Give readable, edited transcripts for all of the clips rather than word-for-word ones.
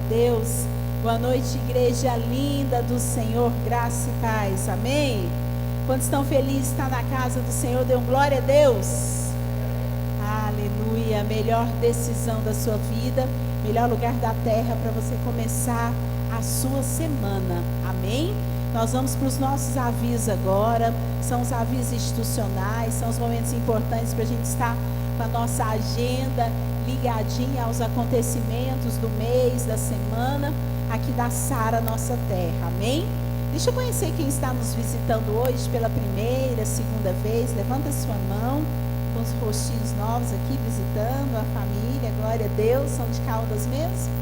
Deus. Boa noite, igreja linda do Senhor, graça e paz, amém? Quando estão felizes de estar na casa do Senhor, dê glória a Deus. Aleluia, melhor decisão da sua vida, melhor lugar da terra para você começar a sua semana, amém? Nós vamos para os nossos avisos agora, são os avisos institucionais, são os momentos importantes para a gente estar com a nossa agenda ligadinha aos acontecimentos do mês, da semana, aqui da Sara, nossa terra, amém? Deixa eu conhecer quem está nos visitando hoje pela primeira, segunda vez, levanta sua mão, com os rostinhos novos aqui visitando a família, glória a Deus, são de Caldas mesmo?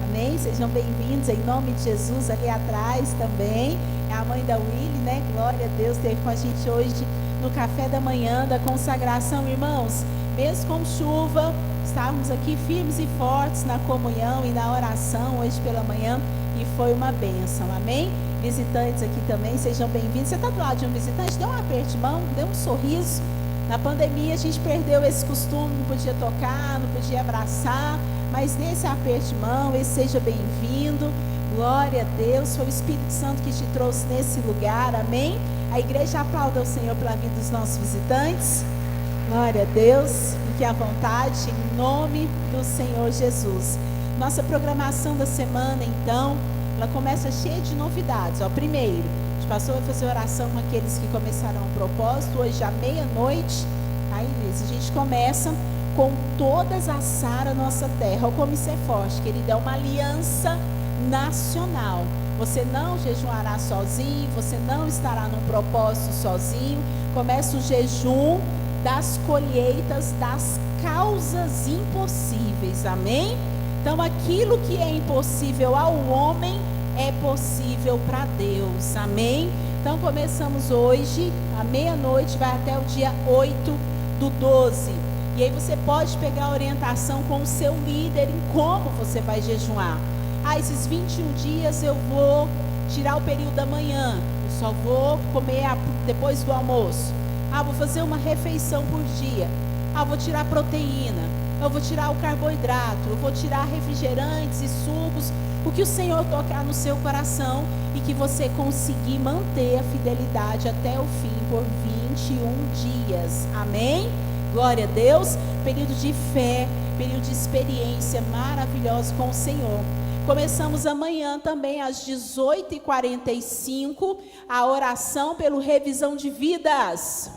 Amém? Sejam bem-vindos em nome de Jesus, ali atrás também, é a mãe da Willy, né? Glória a Deus, esteve com a gente hoje no café da manhã da consagração, irmãos, mesmo com chuva, estávamos aqui firmes e fortes na comunhão e na oração hoje pela manhã e foi uma bênção, amém? Visitantes aqui também, sejam bem-vindos. Você está do lado de um visitante? Dê um aperto de mão, dê um sorriso. Na pandemia a gente perdeu esse costume, não podia tocar, não podia abraçar, mas dê esse aperto de mão, esse seja bem-vindo. Glória a Deus, foi o Espírito Santo que te trouxe nesse lugar, amém? A igreja aplauda o Senhor pela vida dos nossos visitantes. Glória a Deus, fique à vontade, em nome do Senhor Jesus. Nossa programação da semana, então, ela começa cheia de novidades. Primeiro, a gente passou a fazer oração com aqueles que começaram o propósito, hoje à meia-noite, aí a gente começa com todas as Sara, nossa terra. Olha como isso é forte, querida, é uma aliança nacional. Você não jejuará sozinho, você não estará num propósito sozinho. Começa o jejum das colheitas, das causas impossíveis, amém? Então aquilo que é impossível ao homem é possível para Deus, amém? Então começamos hoje, à meia-noite, vai até o dia 8/12, e aí você pode pegar a orientação com o seu líder em como você vai jejuar. Esses 21 dias eu vou tirar o período da manhã, eu só vou comer depois do almoço. Vou fazer uma refeição por dia. Vou tirar proteína. Eu vou tirar o carboidrato. Eu vou tirar refrigerantes e sucos. O que o Senhor tocar no seu coração e que você conseguir manter a fidelidade até o fim por 21 dias. Amém? Glória a Deus. Período de fé, período de experiência maravilhosa com o Senhor. Começamos amanhã também às 18h45 a oração pelo revisão de vidas.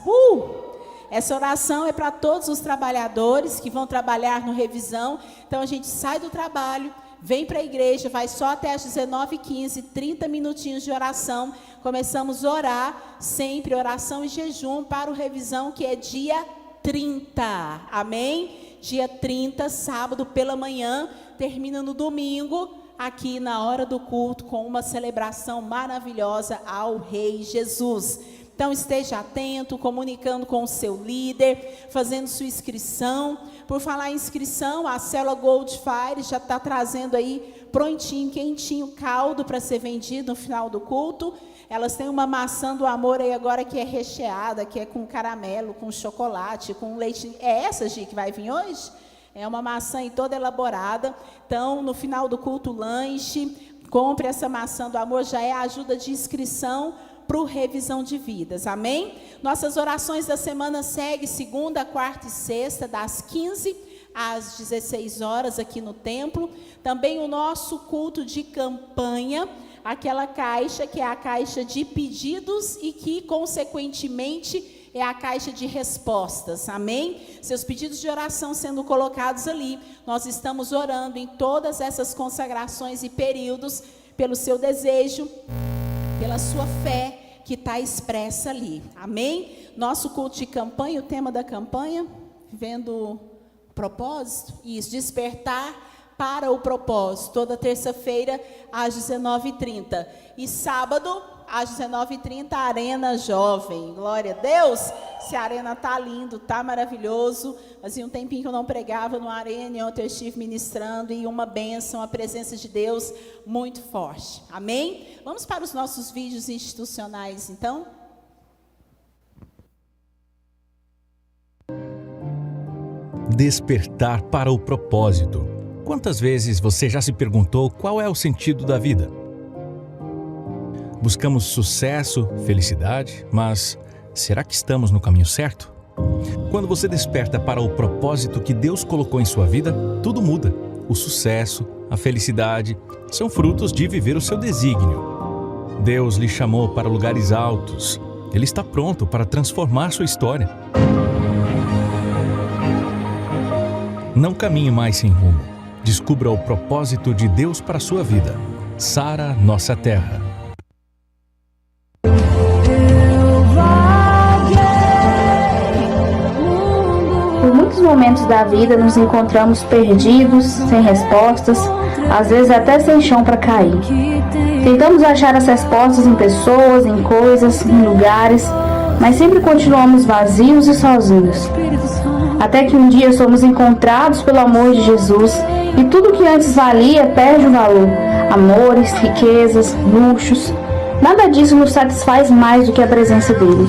Essa oração é para todos os trabalhadores que vão trabalhar no revisão. Então a gente sai do trabalho, vem para a igreja, vai só até às 19h15, 30 minutinhos de oração. Começamos a orar, sempre oração e jejum para o revisão, que é dia 30. Amém? Dia 30, sábado pela manhã, termina no domingo, aqui na hora do culto, com uma celebração maravilhosa ao Rei Jesus. Então esteja atento, comunicando com o seu líder, fazendo sua inscrição. Por falar em inscrição, a célula Gold Fire já está trazendo aí prontinho, quentinho, caldo para ser vendido no final do culto. Elas têm uma maçã do amor aí agora que é recheada, que é com caramelo, com chocolate, com leite. É essa, Gi, que vai vir hoje? É uma maçã aí toda elaborada. Então, no final do culto, lanche. Compre essa maçã do amor, já é a ajuda de inscrição para o revisão de vidas, amém? Nossas orações da semana seguem segunda, quarta e sexta, das 15 às 16 horas aqui no templo. Também o nosso culto de campanha, aquela caixa que é a caixa de pedidos e que, consequentemente, é a caixa de respostas, amém? Seus pedidos de oração sendo colocados ali, nós estamos orando em todas essas consagrações e períodos, pelo seu desejo, pela sua fé que está expressa ali, amém? Nosso culto de campanha, o tema da campanha, vivendo o propósito, isso, despertar para o propósito, toda terça-feira às 19h30, e sábado às 19h30, Arena Jovem. Glória a Deus. Esse Arena tá lindo, tá maravilhoso. Fazia um tempinho que eu não pregava no Arena, e ontem eu estive ministrando, e uma bênção, a presença de Deus muito forte. Amém? Vamos para os nossos vídeos institucionais, então. Despertar para o propósito. Quantas vezes você já se perguntou qual é o sentido da vida? Buscamos sucesso, felicidade, mas será que estamos no caminho certo? Quando você desperta para o propósito que Deus colocou em sua vida, tudo muda. O sucesso, a felicidade, são frutos de viver o seu desígnio. Deus lhe chamou para lugares altos. Ele está pronto para transformar sua história. Não caminhe mais sem rumo. Descubra o propósito de Deus para a sua vida. Sara, nossa terra. Por muitos momentos da vida nos encontramos perdidos, sem respostas, às vezes até sem chão para cair. Tentamos achar as respostas em pessoas, em coisas, em lugares, mas sempre continuamos vazios e sozinhos. Até que um dia somos encontrados pelo amor de Jesus e tudo que antes valia perde o valor. Amores, riquezas, luxos, nada disso nos satisfaz mais do que a presença dele.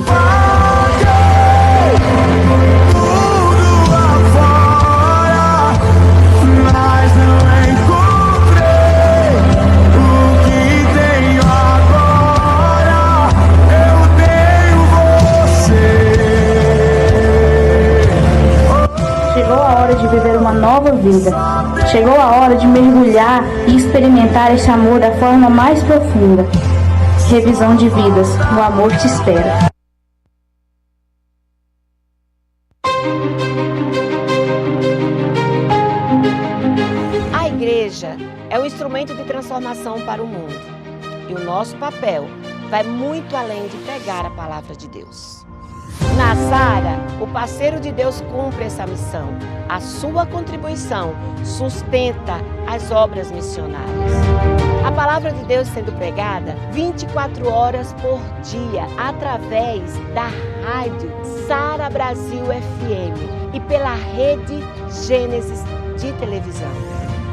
Chegou a hora de viver uma nova vida. Chegou a hora de mergulhar e experimentar esse amor da forma mais profunda. Revisão de vidas. O amor te espera. A igreja é um instrumento de transformação para o mundo. E o nosso papel vai muito além de pregar a palavra de Deus. Na Sara, o parceiro de Deus cumpre essa missão. A sua contribuição sustenta as obras missionárias. A palavra de Deus sendo pregada 24 horas por dia através da rádio Sara Brasil FM e pela rede Gênesis de televisão.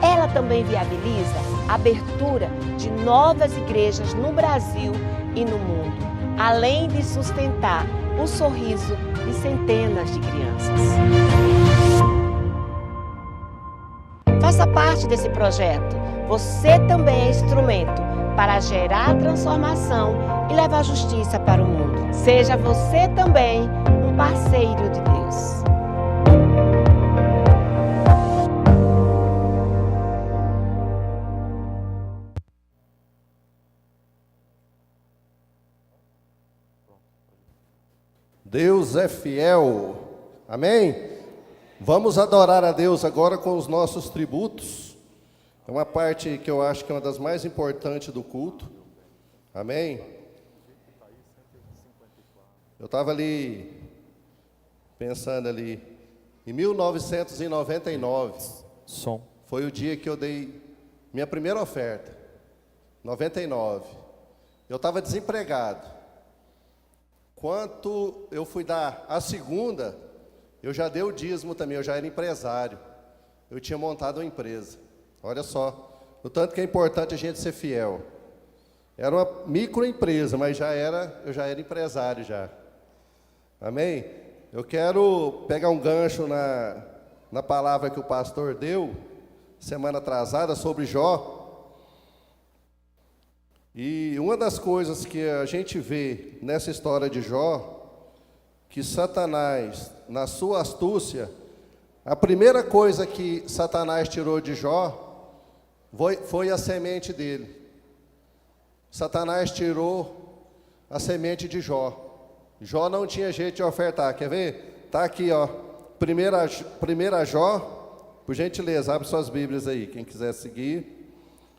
Ela também viabiliza a abertura de novas igrejas no Brasil e no mundo, além de sustentar o sorriso de centenas de crianças. Faça parte desse projeto. Você também é instrumento para gerar transformação e levar justiça para o mundo. Seja você também um parceiro de Deus. Deus é fiel, amém? Vamos adorar a Deus agora com os nossos tributos. É uma parte que eu acho que é uma das mais importantes do culto, amém? Eu estava ali, pensando ali, em 1999, foi o dia que eu dei minha primeira oferta, 99. Eu estava desempregado. Quanto eu fui dar a segunda, eu já dei o dízimo também, eu já era empresário. Eu tinha montado uma empresa. Olha só, o tanto que é importante a gente ser fiel. Era uma microempresa, mas eu já era empresário já. Amém? Eu quero pegar um gancho na palavra que o pastor deu, semana atrasada, sobre Jó. E uma das coisas que a gente vê nessa história de Jó, que Satanás, na sua astúcia, a primeira coisa que Satanás tirou de Jó foi a semente dele. Satanás tirou a semente de Jó. Jó não tinha jeito de ofertar, quer ver? Está aqui, ó, primeira Jó, por gentileza, abre suas Bíblias aí, quem quiser seguir.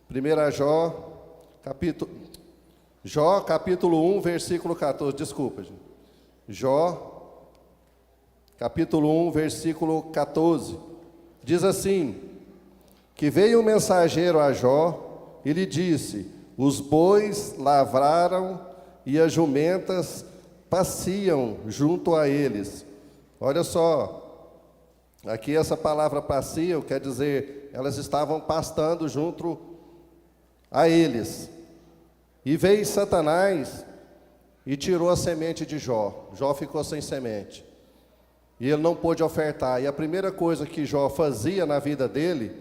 Primeira Jó, capítulo 1, versículo 14, desculpa, gente. Jó, capítulo 1, versículo 14, diz assim, que veio um mensageiro a Jó e lhe disse, os bois lavraram e as jumentas pasciam junto a eles. Olha só, aqui essa palavra pasciam quer dizer, elas estavam pastando junto a eles. E veio Satanás e tirou a semente de Jó. Jó ficou sem semente. E ele não pôde ofertar. E a primeira coisa que Jó fazia na vida dele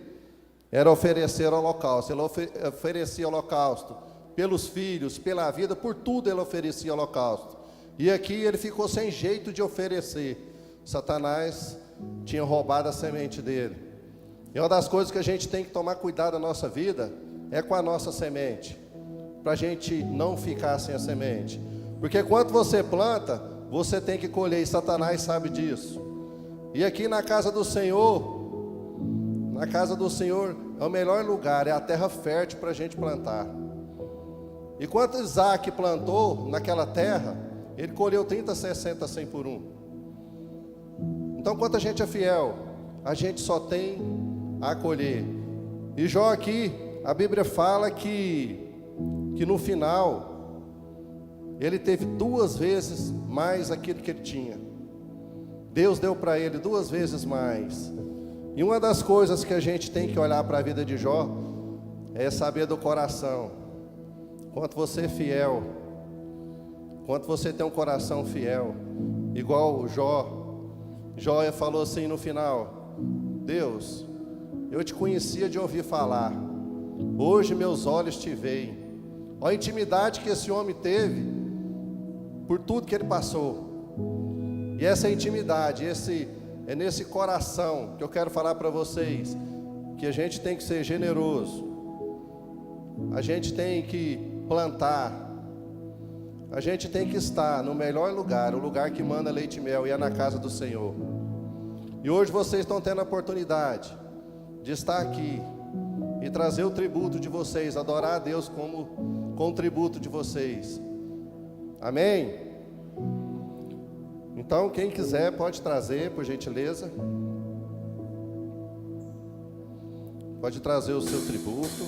era oferecer holocausto. Ele oferecia holocausto pelos filhos, pela vida, por tudo ele oferecia holocausto. E aqui ele ficou sem jeito de oferecer. Satanás tinha roubado a semente dele. E uma das coisas que a gente tem que tomar cuidado na nossa vida é com a nossa semente, para a gente não ficar sem a semente. Porque quando você planta, você tem que colher, e Satanás sabe disso. E aqui na casa do Senhor é o melhor lugar, é a terra fértil para a gente plantar. E quando Isaac plantou naquela terra, ele colheu 30, 60, 100 por um. Então, quando a gente é fiel, a gente só tem a colher. E Jó aqui, a Bíblia fala que no final, ele teve 2 vezes mais aquilo que ele tinha. Deus deu para ele 2 vezes mais. E uma das coisas que a gente tem que olhar para a vida de Jó é saber do coração. Quanto você é fiel, quanto você tem um coração fiel, igual Jó falou assim no final: Deus, eu te conhecia de ouvir falar, hoje meus olhos te veem. Olha a intimidade que esse homem teve por tudo que ele passou. E essa intimidade, é nesse coração que eu quero falar para vocês, que a gente tem que ser generoso, a gente tem que plantar, a gente tem que estar no melhor lugar, o lugar que manda leite e mel, e é na casa do Senhor. E hoje vocês estão tendo a oportunidade de estar aqui e trazer o tributo de vocês, adorar a Deus com o tributo de vocês. Amém? Então, quem quiser pode trazer, por gentileza. Pode trazer o seu tributo.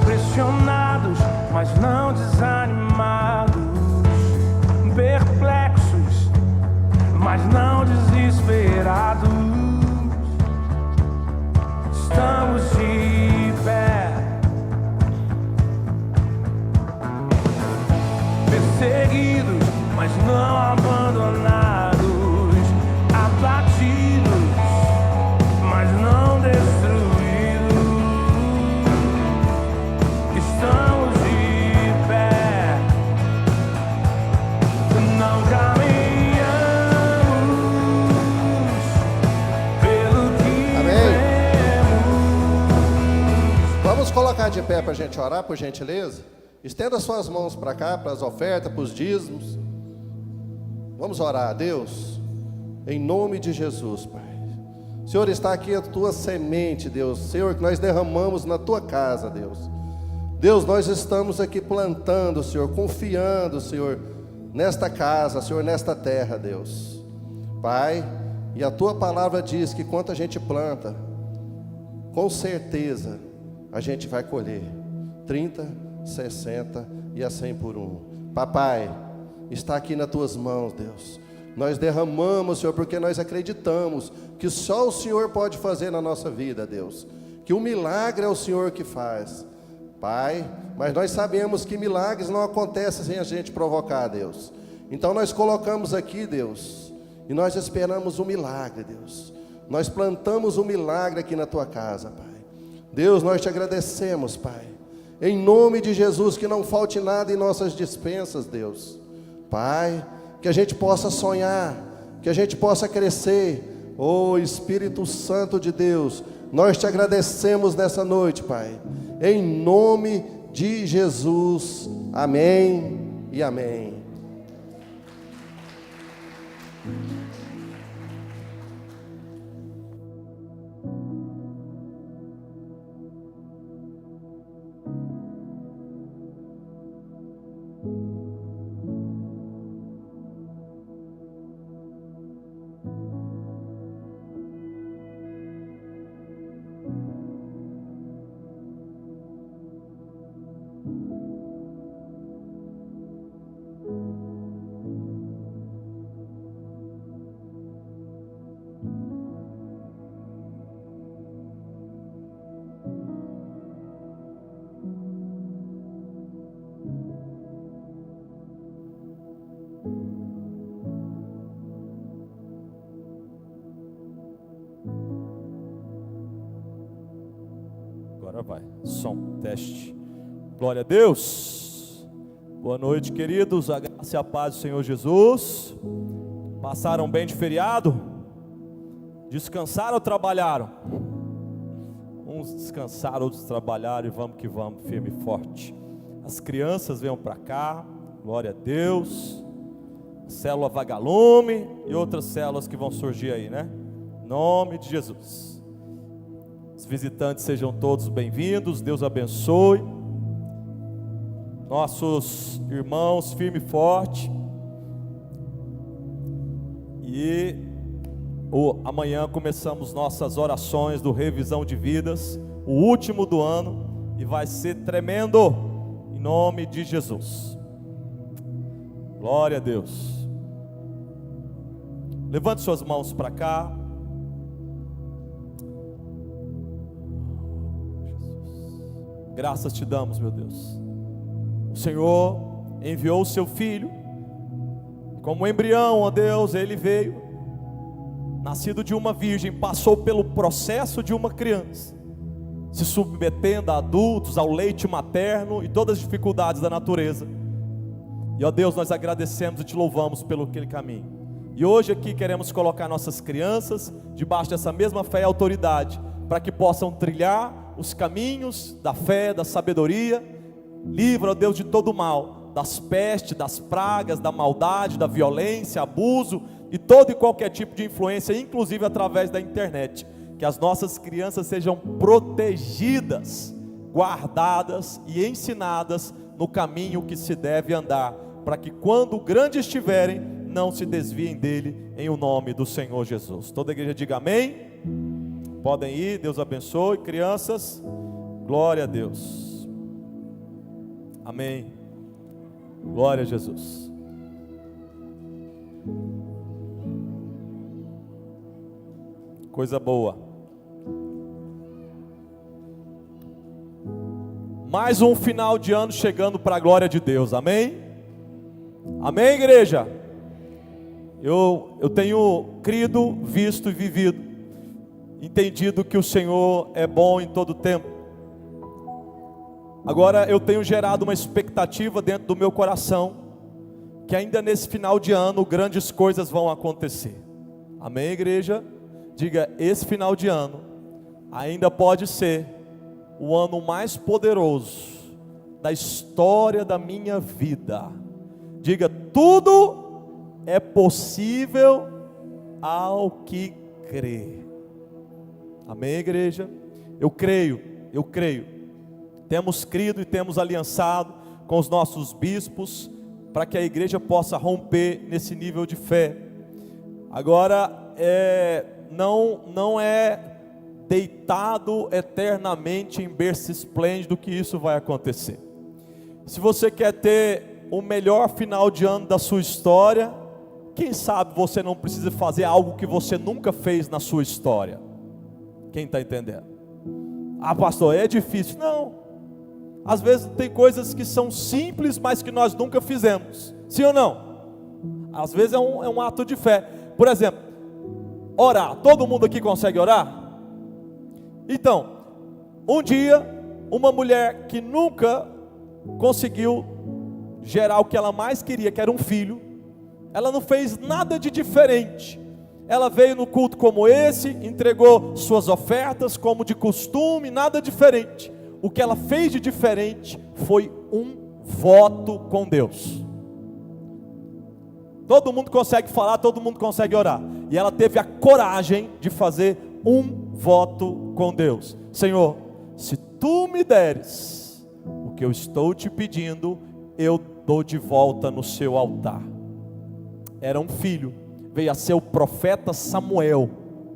Pressionados, mas não desanimados, perplexos, mas não desesperados. Estamos de pé, perseguidos, mas não abandonados, abatidos, mas não destruídos. Estamos de pé, não caminhamos pelo que vemos. Vamos colocar de pé para a gente orar, por gentileza. Estenda suas mãos para cá, para as ofertas, para os dízimos. Vamos orar. Deus, em nome de Jesus, Pai. Senhor, está aqui a tua semente, Deus. Senhor, que nós derramamos na tua casa, Deus. Deus, nós estamos aqui plantando, Senhor, confiando, Senhor, nesta casa, Senhor, nesta terra, Deus. Pai, e a tua palavra diz que quanto a gente planta, com certeza a gente vai colher 30, 60 e a 100 por um. Papai, está aqui nas tuas mãos, Deus. Nós derramamos, Senhor, porque nós acreditamos que só o Senhor pode fazer na nossa vida, Deus. Que o milagre é o Senhor que faz. Pai, mas nós sabemos que milagres não acontecem sem a gente provocar, Deus. Então nós colocamos aqui, Deus, e nós esperamos um milagre, Deus. Nós plantamos um milagre aqui na tua casa, Pai. Deus, nós te agradecemos, Pai. Em nome de Jesus, que não falte nada em nossas despensas, Deus. Pai, que a gente possa sonhar, que a gente possa crescer. Oh, Espírito Santo de Deus, nós te agradecemos nessa noite, Pai. Em nome de Jesus, amém e amém. Agora vai. Som, teste. Glória a Deus. Boa noite, queridos. A graça e a paz do Senhor Jesus. Passaram bem de feriado? Descansaram ou trabalharam? Uns descansaram, outros trabalharam, e vamos que vamos, firme e forte. As crianças venham para cá, glória a Deus. Célula Vagalume e outras células que vão surgir aí, né? Em nome de Jesus. Os visitantes sejam todos bem-vindos, Deus abençoe. Nossos irmãos, firme e forte. E amanhã começamos nossas orações do Revisão de Vidas, o último do ano, e vai ser tremendo, em nome de Jesus. Glória a Deus. Levante suas mãos para cá. Graças te damos, meu Deus. O Senhor enviou o seu Filho, como embrião, ó Deus, ele veio, nascido de uma virgem, passou pelo processo de uma criança, se submetendo a adultos, ao leite materno e todas as dificuldades da natureza. E ó Deus, nós agradecemos e te louvamos pelo aquele caminho. E hoje aqui queremos colocar nossas crianças debaixo dessa mesma fé e autoridade, para que possam trilhar os caminhos da fé, da sabedoria. Livra, ó Deus, de todo mal, das pestes, das pragas, da maldade, da violência, abuso e todo e qualquer tipo de influência, inclusive através da internet. Que as nossas crianças sejam protegidas, guardadas e ensinadas no caminho que se deve andar, para que quando grandes estiverem, não se desviem dele, em o nome do Senhor Jesus. Toda a igreja diga amém. Podem ir, Deus abençoe. Crianças, glória a Deus. Amém. Glória a Jesus. Coisa boa. Mais um final de ano chegando para a glória de Deus, amém? Amém, igreja? Eu tenho crido, visto e vivido, entendido que o Senhor é bom em todo tempo. Agora eu tenho gerado uma expectativa dentro do meu coração, que ainda nesse final de ano grandes coisas vão acontecer. Amém, igreja? Diga, esse final de ano ainda pode ser o ano mais poderoso da história da minha vida. Diga, tudo é possível ao que crê. Amém, igreja? Eu creio. Temos crido e temos aliançado com os nossos bispos, para que a igreja possa romper nesse nível de fé. Agora, não é deitado eternamente em berço esplêndido que isso vai acontecer. Se você quer ter o melhor final de ano da sua história, quem sabe você não precisa fazer algo que você nunca fez na sua história. Quem está entendendo? Ah, pastor, é difícil. Não. Às vezes tem coisas que são simples, mas que nós nunca fizemos. Sim ou não? Às vezes é um ato de fé. Por exemplo, orar. Todo mundo aqui consegue orar? Então, um dia, uma mulher que nunca conseguiu gerar o que ela mais queria, que era um filho, ela não fez nada de diferente. Ela veio no culto como esse, entregou suas ofertas como de costume, nada diferente. O que ela fez de diferente foi um voto com Deus. Todo mundo consegue falar, todo mundo consegue orar. E ela teve a coragem de fazer um voto com Deus. Senhor, se tu me deres o que eu estou te pedindo, eu dou de volta no seu altar. Era um filho, veio a ser o profeta Samuel,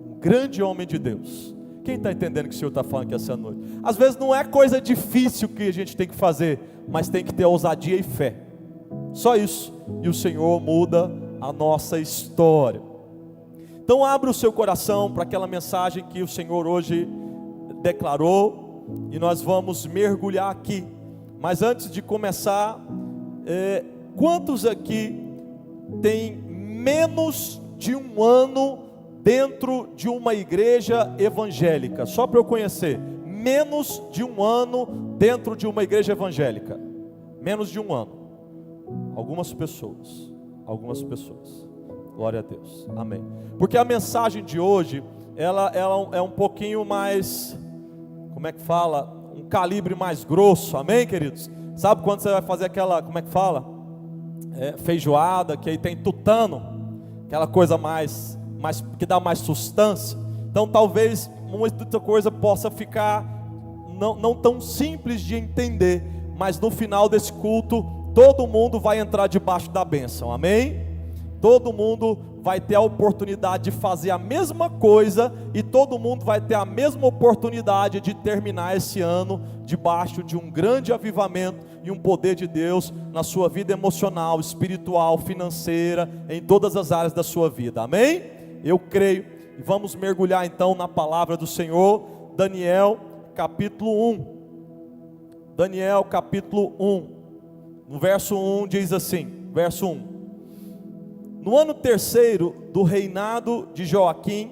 um grande homem de Deus. Quem está entendendo o que o Senhor está falando aqui essa noite? Às vezes não é coisa difícil que a gente tem que fazer, mas tem que ter ousadia e fé. Só isso, e o Senhor muda a nossa história. Então abra o seu coração para aquela mensagem que o Senhor hoje declarou, e nós vamos mergulhar aqui. Mas antes de começar, quantos aqui tem menos de um ano dentro de uma igreja evangélica? Só para eu conhecer, menos de um ano dentro de uma igreja evangélica. Menos de um ano. Algumas pessoas. Glória a Deus, amém. Porque a mensagem de hoje, ela é um pouquinho mais, como é que fala? Um calibre mais grosso, amém, queridos? Sabe quando você vai fazer aquela, como é que fala? Feijoada, que aí tem tutano, aquela coisa mais que dá mais sustância. Então talvez muita coisa possa ficar não tão simples de entender, mas no final desse culto, todo mundo vai entrar debaixo da bênção, amém? Todo mundo vai ter a oportunidade de fazer a mesma coisa, e todo mundo vai ter a mesma oportunidade de terminar esse ano debaixo de um grande avivamento e um poder de Deus na sua vida emocional, espiritual, financeira, em todas as áreas da sua vida, amém? Eu creio, e vamos mergulhar então na palavra do Senhor. Daniel capítulo 1, Daniel capítulo 1, no verso 1 diz assim, verso 1: no ano terceiro do reinado de Joaquim,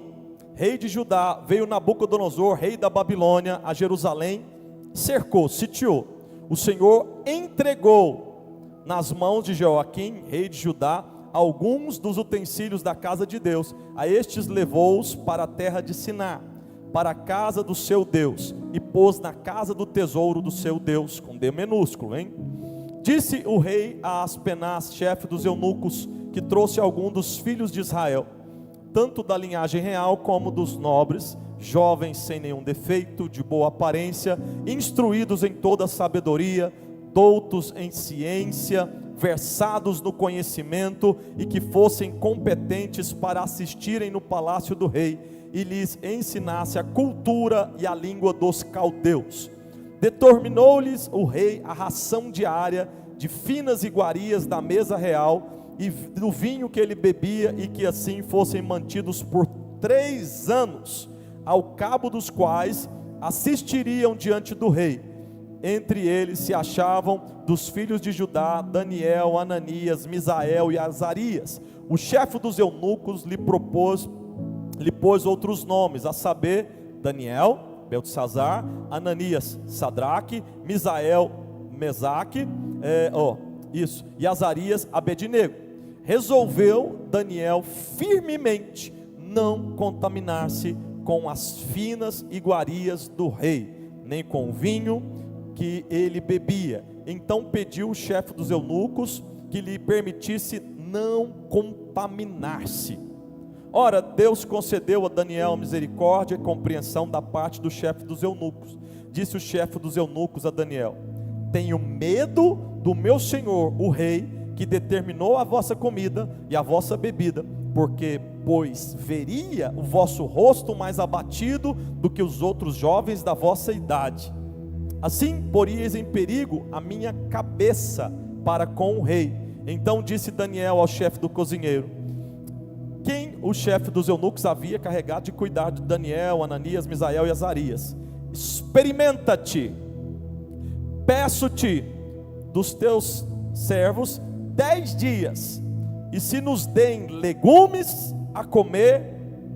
rei de Judá, veio Nabucodonosor, rei da Babilônia, a Jerusalém, cercou, sitiou. O Senhor entregou nas mãos de Joaquim, rei de Judá, alguns dos utensílios da casa de Deus. A estes levou-os para a terra de Siná, para a casa do seu Deus, e pôs na casa do tesouro do seu Deus, com D minúsculo, hein? Disse o rei a Aspenaz, chefe dos eunucos, que trouxe algum dos filhos de Israel, tanto da linhagem real como dos nobres, jovens sem nenhum defeito, de boa aparência, instruídos em toda sabedoria, doutos em ciência, versados no conhecimento, e que fossem competentes para assistirem no palácio do rei, e lhes ensinasse a cultura e a língua dos caldeus. Determinou-lhes o rei a ração diária de finas iguarias da mesa real, e do vinho que ele bebia, e que assim fossem mantidos por 3 anos, ao cabo dos quais assistiriam diante do rei. Entre eles se achavam dos filhos de Judá, Daniel, Ananias, Misael e Azarias. O chefe dos eunucos lhe pôs outros nomes, a saber, Daniel, Beltesazar, Ananias, Sadraque, Misael, Mesaque, e Azarias, Abednego. Resolveu Daniel firmemente não contaminar-se com as finas iguarias do rei, nem com o vinho que ele bebia. Então pediu o chefe dos eunucos que lhe permitisse não contaminar-se. Ora, Deus concedeu a Daniel misericórdia e compreensão da parte do chefe dos eunucos. Disse o chefe dos eunucos a Daniel: tenho medo do meu senhor, o rei, que determinou a vossa comida e a vossa bebida, porque, pois, veria o vosso rosto mais abatido do que os outros jovens da vossa idade. Assim, poríeis em perigo a minha cabeça para com o rei. Então disse Daniel ao chefe do cozinheiro, quem o chefe dos eunucos havia carregado de cuidar de Daniel, Ananias, Misael e Azarias: experimenta-te, peço-te dos teus servos 10 dias, e se nos deem legumes a comer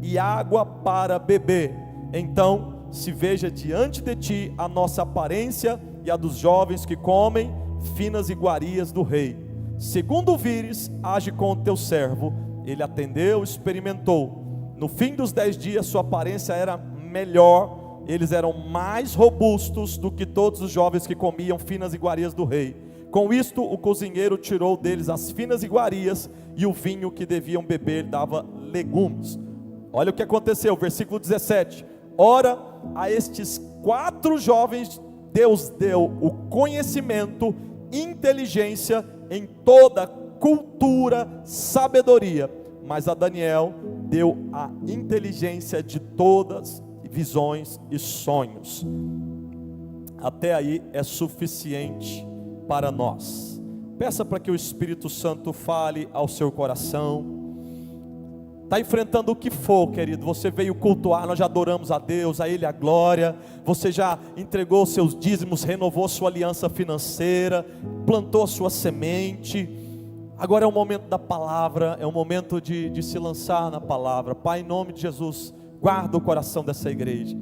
e água para beber, então se veja diante de ti a nossa aparência e a dos jovens que comem finas iguarias do rei. Segundo vires, age com o teu servo. Ele atendeu, experimentou. No fim dos 10 dias sua aparência era melhor, eles eram mais robustos do que todos os jovens que comiam finas iguarias do rei. Com isto o cozinheiro tirou deles as finas iguarias, e o vinho que deviam beber dava legumes. Olha o que aconteceu, versículo 17. Ora, a estes 4 jovens Deus deu o conhecimento, inteligência em toda cultura, sabedoria, mas a Daniel deu a inteligência de todas visões e sonhos. Até aí é suficiente para nós. Peça para que o Espírito Santo fale ao seu coração. Está enfrentando o que for, querido. Você veio cultuar, nós já adoramos a Deus, a Ele a glória. Você já entregou seus dízimos, renovou sua aliança financeira, plantou sua semente. Agora é o momento da palavra, é o momento de se lançar na palavra. Pai, em nome de Jesus, guarda o coração dessa igreja.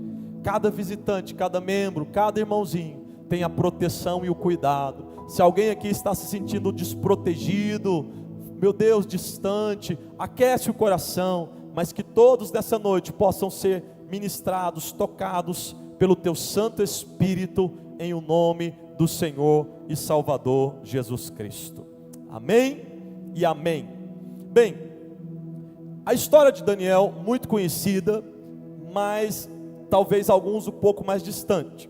cada visitante, cada membro, cada irmãozinho tenha a proteção e o cuidado. Se alguém aqui está se sentindo desprotegido, meu Deus, distante, aquece o coração, mas que todos nessa noite possam ser ministrados, tocados pelo teu Santo Espírito, em o nome do Senhor e Salvador Jesus Cristo. Amém e amém. Bem, a história de Daniel, muito conhecida, mas talvez alguns um pouco mais distante.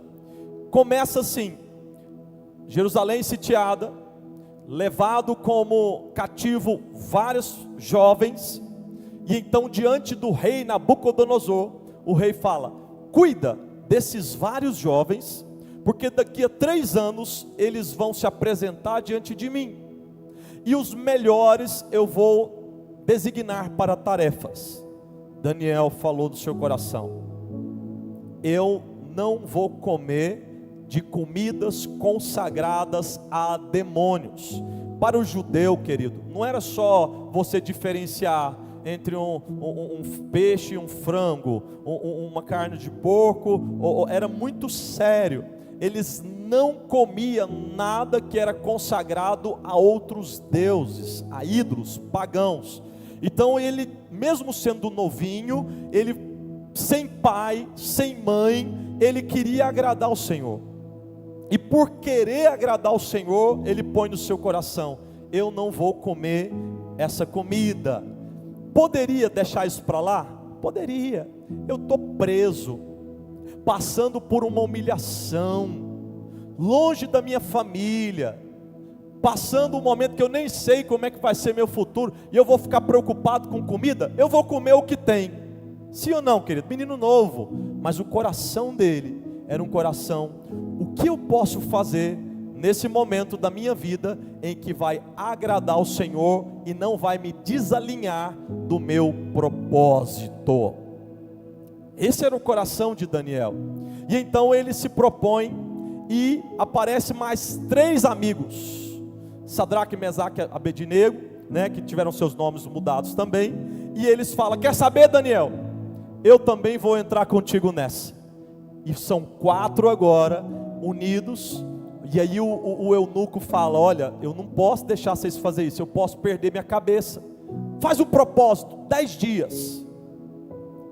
Começa assim: Jerusalém sitiada, levado como cativo vários jovens, e então diante do rei Nabucodonosor, o rei fala: cuida desses vários jovens, porque daqui a 3 anos eles vão se apresentar diante de mim, e os melhores eu vou designar para tarefas. Daniel falou do seu coração: eu não vou comer de comidas consagradas a demônios. Para o judeu, querido, não era só você diferenciar entre um peixe e um frango, uma carne de porco, era muito sério. Eles não comiam nada que era consagrado a outros deuses, a ídolos pagãos. Então ele, mesmo sendo novinho, ele sem pai, sem mãe, ele queria agradar o Senhor. E por querer agradar o Senhor, ele põe no seu coração: eu não vou comer essa comida. Poderia deixar isso para lá? Poderia. Eu estou preso, passando por uma humilhação, longe da minha família, passando um momento que eu nem sei como é que vai ser meu futuro, e eu vou ficar preocupado com comida? Eu vou comer o que tem. Sim ou não, querido? Menino novo, mas o coração dele era um coração: o que eu posso fazer nesse momento da minha vida em que vai agradar o Senhor e não vai me desalinhar do meu propósito? Esse era o coração de Daniel. E então ele se propõe, e aparece mais 3 amigos, Sadraque, Mesaque e Abednego, que tiveram seus nomes mudados também, e eles falam: quer saber, Daniel? Eu também vou entrar contigo nessa. E são 4 agora, unidos. E aí o eunuco fala: olha, eu não posso deixar vocês fazerem isso, eu posso perder minha cabeça. Faz o propósito, 10 dias.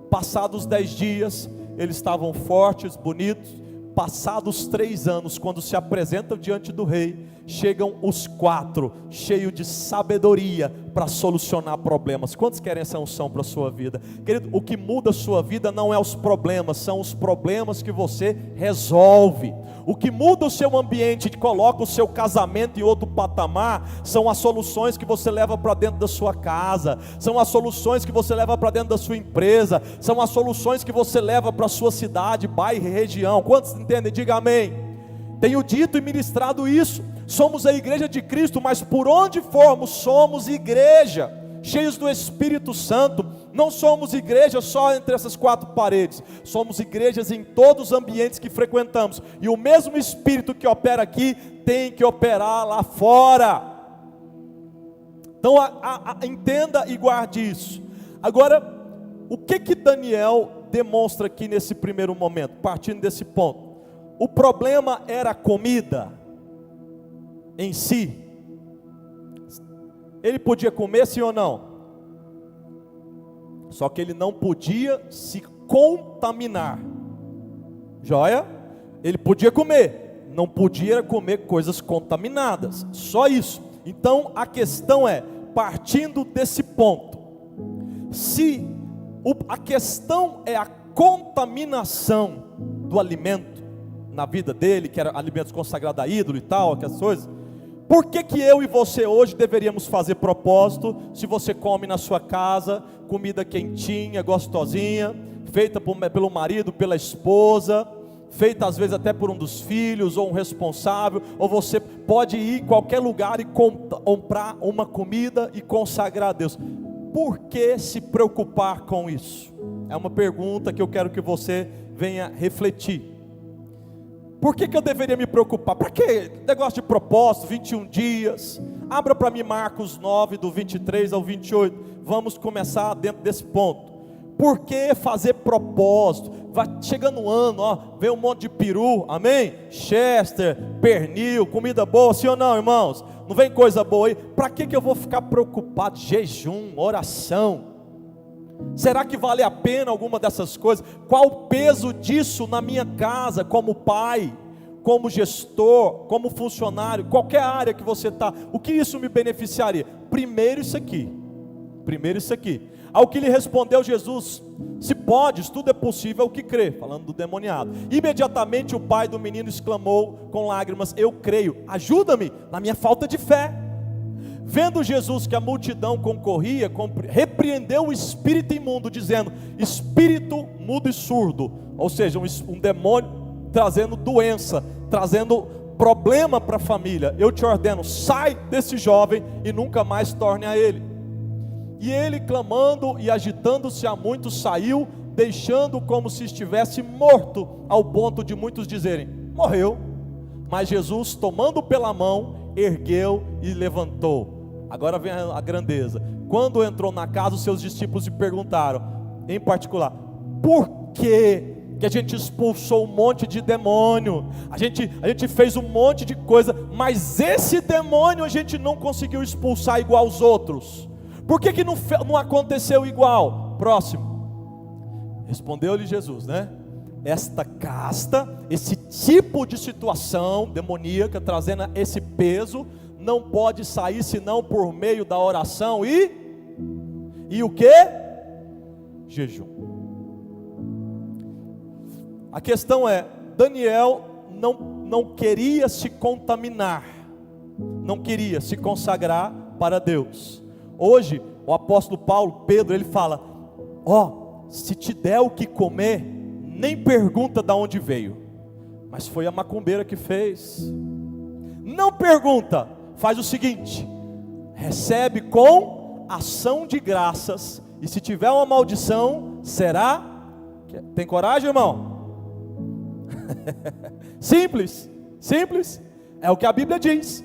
Passados 10 dias, eles estavam fortes, bonitos. Passados 3 anos, quando se apresentam diante do rei, chegam os 4, cheios de sabedoria para solucionar problemas. Quantos querem essa unção para a sua vida? Querido, o que muda a sua vida não é os problemas, são os problemas que você resolve. O que muda o seu ambiente, que coloca o seu casamento em outro patamar, são as soluções que você leva para dentro da sua casa, são as soluções que você leva para dentro da sua empresa, são as soluções que você leva para a sua cidade, bairro e região. Quantos entendem? Diga amém. Tenho dito e ministrado isso. Somos a igreja de Cristo, mas por onde formos, somos igreja, cheios do Espírito Santo. Não somos igreja só entre essas 4 paredes, somos igrejas em todos os ambientes que frequentamos, e o mesmo Espírito que opera aqui, tem que operar lá fora. Então entenda e guarde isso. Agora, o que Daniel demonstra aqui nesse primeiro momento, partindo desse ponto? O problema era a comida em si. Ele podia comer, sim ou não? Só que ele não podia se contaminar. Joia? Ele podia comer, não podia comer coisas contaminadas. Só isso. Então a questão é, partindo desse ponto, se a questão é a contaminação do alimento na vida dele, que era alimentos consagrados a ídolo e tal, aquelas coisas, por que eu e você hoje deveríamos fazer propósito, se você come na sua casa, comida quentinha, gostosinha, feita pelo marido, pela esposa, feita às vezes até por um dos filhos, ou um responsável, ou você pode ir em qualquer lugar e comprar uma comida e consagrar a Deus. Por que se preocupar com isso? É uma pergunta que eu quero que você venha refletir. Por que eu deveria me preocupar? Para que negócio de propósito, 21 dias? Abra para mim Marcos 9, do 23 ao 28. Vamos começar dentro desse ponto. Por que fazer propósito? vai chegando o ano, ó, vem um monte de peru, amém? Chester, pernil, comida boa, sim ou não, irmãos? Não vem coisa boa aí? Para que eu vou ficar preocupado? Jejum, oração. Será que vale a pena alguma dessas coisas? Qual o peso disso na minha casa, como pai, como gestor, como funcionário, qualquer área que você está? O que isso me beneficiaria? Primeiro isso aqui. Ao que lhe respondeu Jesus: se podes, tudo é possível ao que crê, falando do demoniado. Imediatamente o pai do menino exclamou com lágrimas: eu creio, ajuda-me na minha falta de fé. Vendo Jesus que a multidão concorria, repreendeu o espírito imundo, dizendo: espírito mudo e surdo, ou seja, um demônio trazendo doença, trazendo problema para a família. Eu te ordeno, sai desse jovem e nunca mais torne a ele. E ele, clamando e agitando-se a muito, saiu, deixando como se estivesse morto, ao ponto de muitos dizerem: morreu. Mas Jesus, tomando pela mão, ergueu e levantou. Agora vem a grandeza. Quando entrou na casa, os seus discípulos lhe perguntaram, em particular: por que a gente expulsou um monte de demônio? A gente fez um monte de coisa, mas esse demônio a gente não conseguiu expulsar igual aos outros. Por que não aconteceu igual? Próximo. Respondeu-lhe Jesus, né? Esta casta, esse tipo de situação demoníaca, trazendo esse peso, não pode sair senão por meio da oração e o que? Jejum. A questão é, Daniel não queria se contaminar, não queria se consagrar para Deus. Hoje, o apóstolo Paulo, Pedro, ele fala: se te der o que comer, nem pergunta de onde veio. Mas foi a macumbeira que fez. Não pergunta, faz o seguinte: recebe com ação de graças, e se tiver uma maldição, será... Tem coragem, irmão? Simples, é o que a Bíblia diz.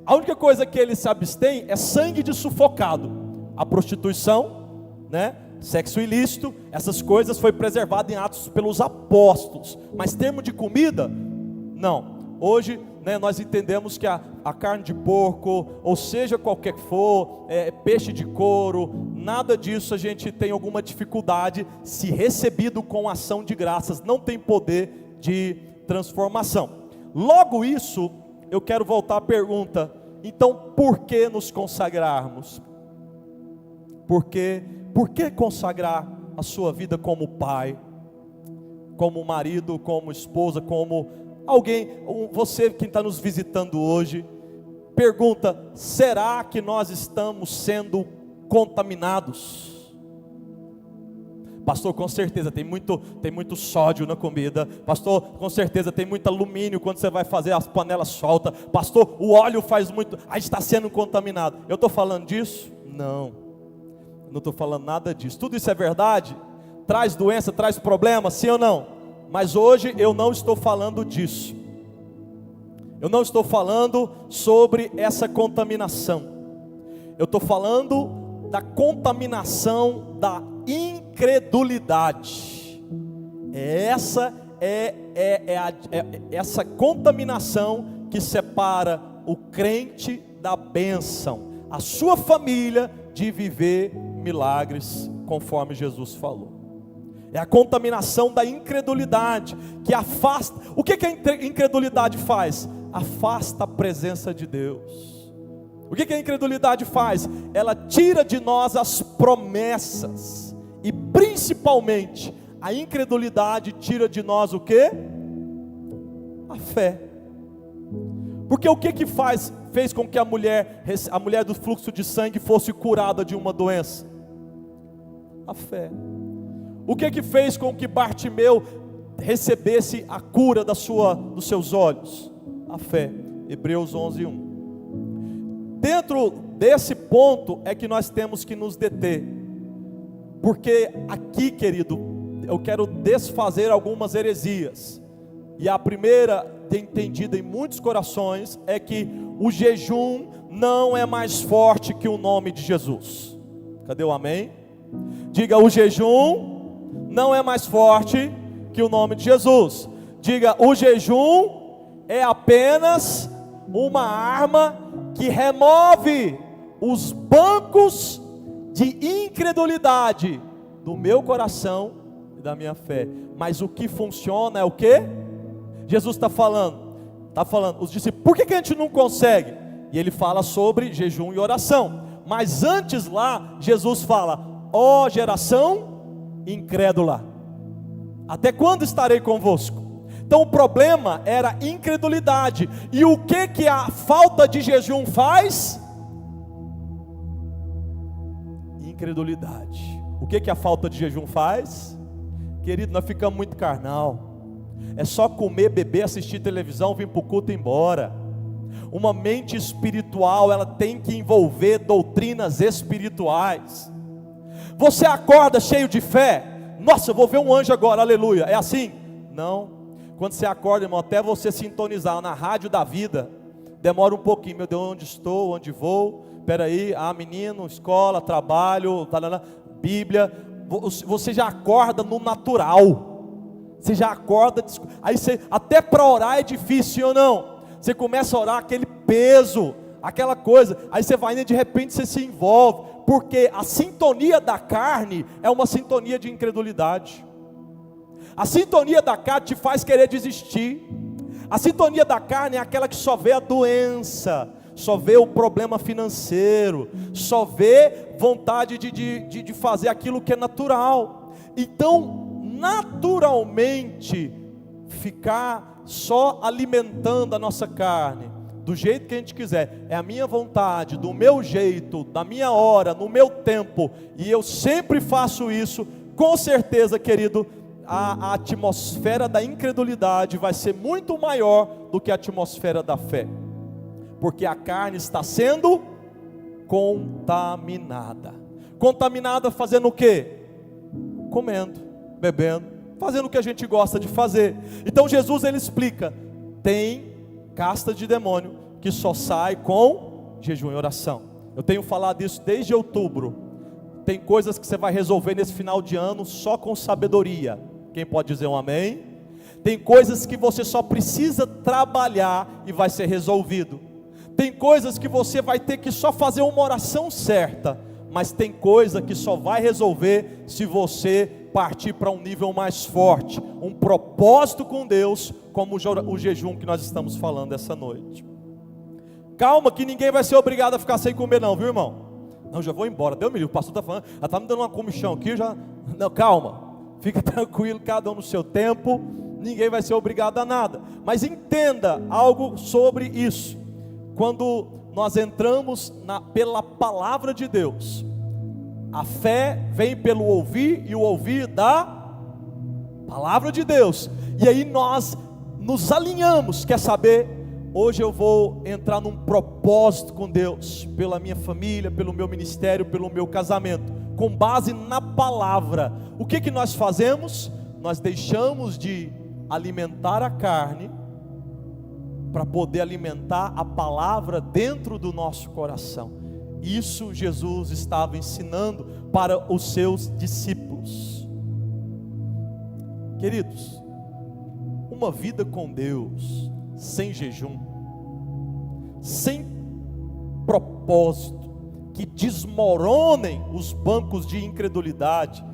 A única coisa que ele se abstém é sangue de sufocado. A prostituição, né? Sexo ilícito, essas coisas foi preservado em Atos pelos apóstolos. Mas termo de comida, não. Hoje, né, nós entendemos que a carne de porco, ou seja qualquer que for, peixe de couro, nada disso a gente tem alguma dificuldade, se recebido com ação de graças, não tem poder de transformação. Logo isso, eu quero voltar à pergunta: então por que nos consagrarmos? Por que consagrar a sua vida como pai, como marido, como esposa, como alguém? Você que está nos visitando hoje, pergunta: será que nós estamos sendo contaminados? Pastor, com certeza tem muito sódio na comida. Pastor, com certeza tem muito alumínio quando você vai fazer, as panelas soltam. Pastor, o óleo faz muito, aí está sendo contaminado. Eu estou falando disso? Não estou falando nada disso. Tudo isso é verdade, traz doença, traz problema, sim ou não? Mas hoje eu não estou falando disso. Eu não estou falando sobre essa contaminação. Eu estou falando da contaminação da incredulidade. Essa essa contaminação que separa o crente da bênção, a sua família de viver milagres, conforme Jesus falou. É a contaminação da incredulidade que afasta. O que a incredulidade faz? Afasta a presença de Deus. O que a incredulidade faz? Ela tira de nós as promessas. E principalmente, a incredulidade tira de nós o quê? A fé. Porque o que fez com que a mulher do fluxo de sangue fosse curada de uma doença? A fé. O que fez com que Bartimeu recebesse a cura dos seus olhos? A fé. Hebreus 11:1. Dentro desse ponto é que nós temos que nos deter, porque aqui, querido, eu quero desfazer algumas heresias, e a primeira entendida em muitos corações é que o jejum não é mais forte que o nome de Jesus. Cadê o amém? Diga: o jejum não é mais forte aqui o nome de Jesus. Diga: o jejum é apenas uma arma que remove os bancos de incredulidade do meu coração e da minha fé. Mas o que funciona é o quê? Jesus está falando, os discípulos, por que a gente não consegue? E ele fala sobre jejum e oração. Mas antes lá, Jesus fala: ó geração incrédula, até quando estarei convosco? Então o problema era incredulidade. E o que a falta de jejum faz? Incredulidade. O que a falta de jejum faz? Querido, nós ficamos muito carnal. É só comer, beber, assistir televisão, vir para o culto e ir embora. Uma mente espiritual, ela tem que envolver doutrinas espirituais. Você acorda cheio de fé, nossa, eu vou ver um anjo agora, aleluia, é assim? Não. Quando você acorda, irmão, até você sintonizar na rádio da vida, demora um pouquinho. Meu Deus, onde estou, onde vou? Peraí, menino, escola, trabalho, Bíblia. Você já acorda no natural. Você já acorda, aí você, até para orar é difícil ou não? Você começa a orar aquele peso, aquela coisa, aí você vai indo e de repente você se envolve, porque a sintonia da carne é uma sintonia de incredulidade. A sintonia da carne te faz querer desistir. A sintonia da carne é aquela que só vê a doença, só vê o problema financeiro, só vê vontade de fazer aquilo que é natural. Então, naturalmente, ficar só alimentando a nossa carne, do jeito que a gente quiser, é a minha vontade, do meu jeito, da minha hora, no meu tempo, e eu sempre faço isso, com certeza, querido, a atmosfera da incredulidade vai ser muito maior do que a atmosfera da fé, porque a carne está sendo contaminada. Contaminada fazendo o quê? Comendo, bebendo, fazendo o que a gente gosta de fazer. Então Jesus, ele explica: tem casta de demônio que só sai com jejum e oração. Eu tenho falado isso desde outubro. Tem coisas que você vai resolver nesse final de ano só com sabedoria. Quem pode dizer um amém? Tem coisas que você só precisa trabalhar e vai ser resolvido. Tem coisas que você vai ter que só fazer uma oração certa, mas tem coisa que só vai resolver se você partir para um nível mais forte, um propósito com Deus, como o jejum que nós estamos falando essa noite. Calma, que ninguém vai ser obrigado a ficar sem comer não, viu, irmão? Não, já vou embora, Deus me livre, o pastor está falando, já está me dando uma comichão aqui, já... Não, calma, fica tranquilo, cada um no seu tempo, ninguém vai ser obrigado a nada. Mas entenda algo sobre isso. Quando nós entramos pela palavra de Deus, a fé vem pelo ouvir e o ouvir da palavra de Deus. E aí nós nos alinhamos, quer saber? Hoje eu vou entrar num propósito com Deus, pela minha família, pelo meu ministério, pelo meu casamento, com base na palavra. O que nós fazemos? Nós deixamos de alimentar a carne para poder alimentar a palavra dentro do nosso coração. Isso Jesus estava ensinando para os seus discípulos. Queridos, uma vida com Deus sem jejum, sem propósito, que desmoronem os bancos de incredulidade,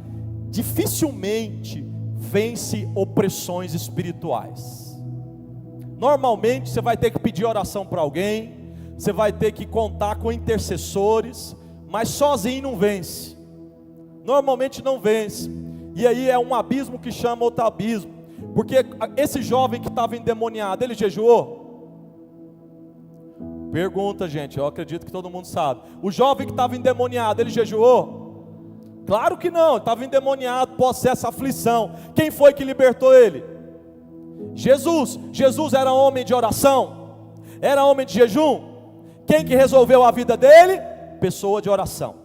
dificilmente vence opressões espirituais. Normalmente você vai ter que pedir oração para alguém, você vai ter que contar com intercessores, mas sozinho não vence. Normalmente não vence. E aí é um abismo que chama outro abismo. Porque esse jovem que estava endemoniado, ele jejuou? Pergunta, gente, eu acredito que todo mundo sabe. O jovem que estava endemoniado, ele jejuou? Claro que não, estava endemoniado, possesso, aflição. Quem foi que libertou ele? Jesus. Jesus era homem de oração? Era homem de jejum? Quem que resolveu a vida dele? Pessoa de oração.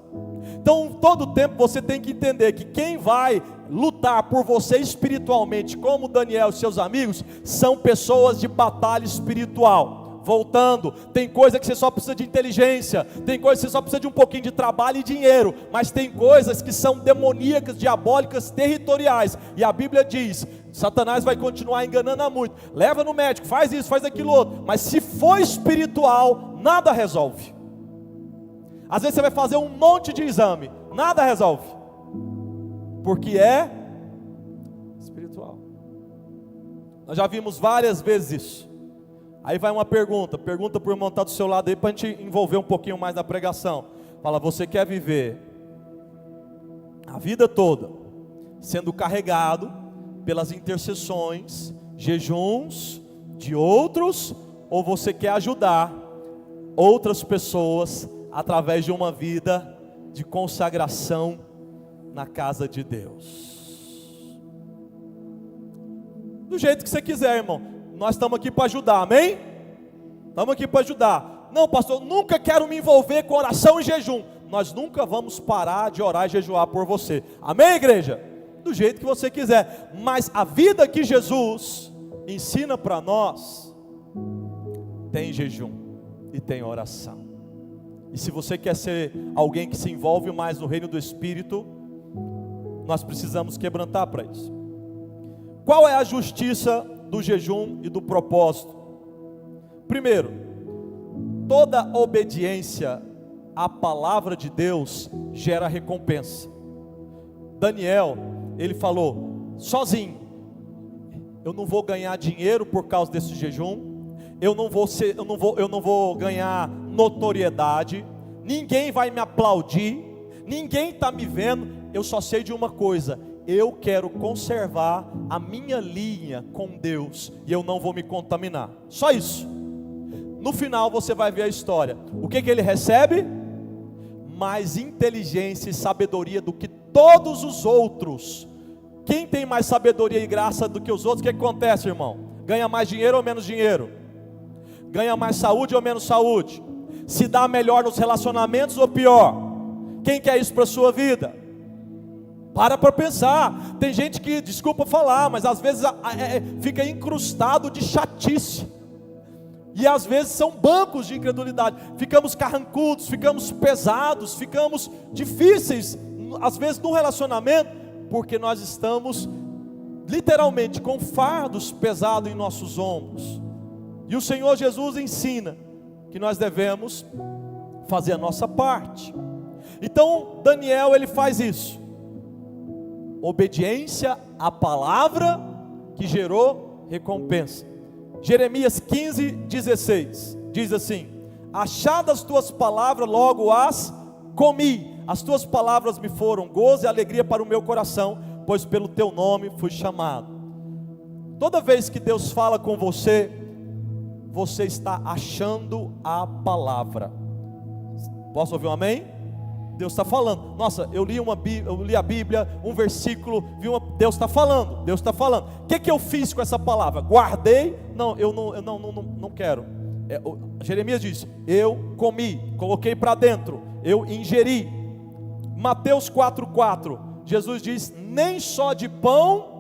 Então, todo tempo você tem que entender que quem vai lutar por você espiritualmente, como Daniel e seus amigos, são pessoas de batalha espiritual. Voltando, tem coisa que você só precisa de inteligência, tem coisa que você só precisa de um pouquinho de trabalho e dinheiro, mas tem coisas que são demoníacas, diabólicas, territoriais, e a Bíblia diz: Satanás vai continuar enganando a muito. Leva no médico, faz isso, faz aquilo outro. Mas se for espiritual, nada resolve. Às vezes você vai fazer um monte de exame, nada resolve. Porque é espiritual. Nós já vimos várias vezes isso. Aí vai uma pergunta para o irmão que está do seu lado aí, para a gente envolver um pouquinho mais na pregação. Fala, você quer viver a vida toda sendo carregado pelas intercessões, jejuns de outros, ou você quer ajudar outras pessoas através de uma vida de consagração na casa de Deus? Do jeito que você quiser, irmão. Nós estamos aqui para ajudar, amém? Estamos aqui para ajudar. Não, pastor, nunca quero me envolver com oração e jejum. Nós nunca vamos parar de orar e jejuar por você, amém, igreja? Do jeito que você quiser. Mas a vida que Jesus ensina para nós tem jejum e tem oração. E se você quer ser alguém que se envolve mais no reino do Espírito, nós precisamos quebrantar para isso. Qual é a justiça do jejum e do propósito? Primeiro, toda obediência à palavra de Deus gera recompensa. Daniel, ele falou, sozinho, eu não vou ganhar dinheiro por causa desse jejum, eu não vou ganhar notoriedade, ninguém vai me aplaudir, ninguém está me vendo, eu só sei de uma coisa: eu quero conservar a minha linha com Deus, e eu não vou me contaminar, só isso. No final você vai ver a história, o que ele recebe? Mais inteligência e sabedoria do que todos os outros. Quem tem mais sabedoria e graça do que os outros, o que acontece, irmão? Ganha mais dinheiro ou menos dinheiro? Ganha mais saúde ou menos saúde? Se dá melhor nos relacionamentos ou pior? Quem quer isso para a sua vida? Para pensar. Tem gente que, desculpa falar, mas às vezes fica incrustado de chatice. E às vezes são bancos de incredulidade. Ficamos carrancudos, ficamos pesados, ficamos difíceis, às vezes no relacionamento, porque nós estamos literalmente com fardos pesados em nossos ombros. E o Senhor Jesus ensina que nós devemos fazer a nossa parte. Então Daniel, ele faz isso. Obediência à palavra que gerou recompensa. Jeremias 15:16 diz assim: achadas tuas palavras, logo as comi. As tuas palavras me foram gozo e alegria para o meu coração, pois pelo teu nome fui chamado. Toda vez que Deus fala com você, você está achando a palavra. Posso ouvir um amém? Deus está falando. Nossa, eu li a Bíblia, um versículo, Deus está falando, Deus está falando. O que eu fiz com essa palavra? Guardei? Não, eu não quero. Jeremias diz: eu comi, coloquei para dentro, eu ingeri. Mateus 4:4, Jesus diz: nem só de pão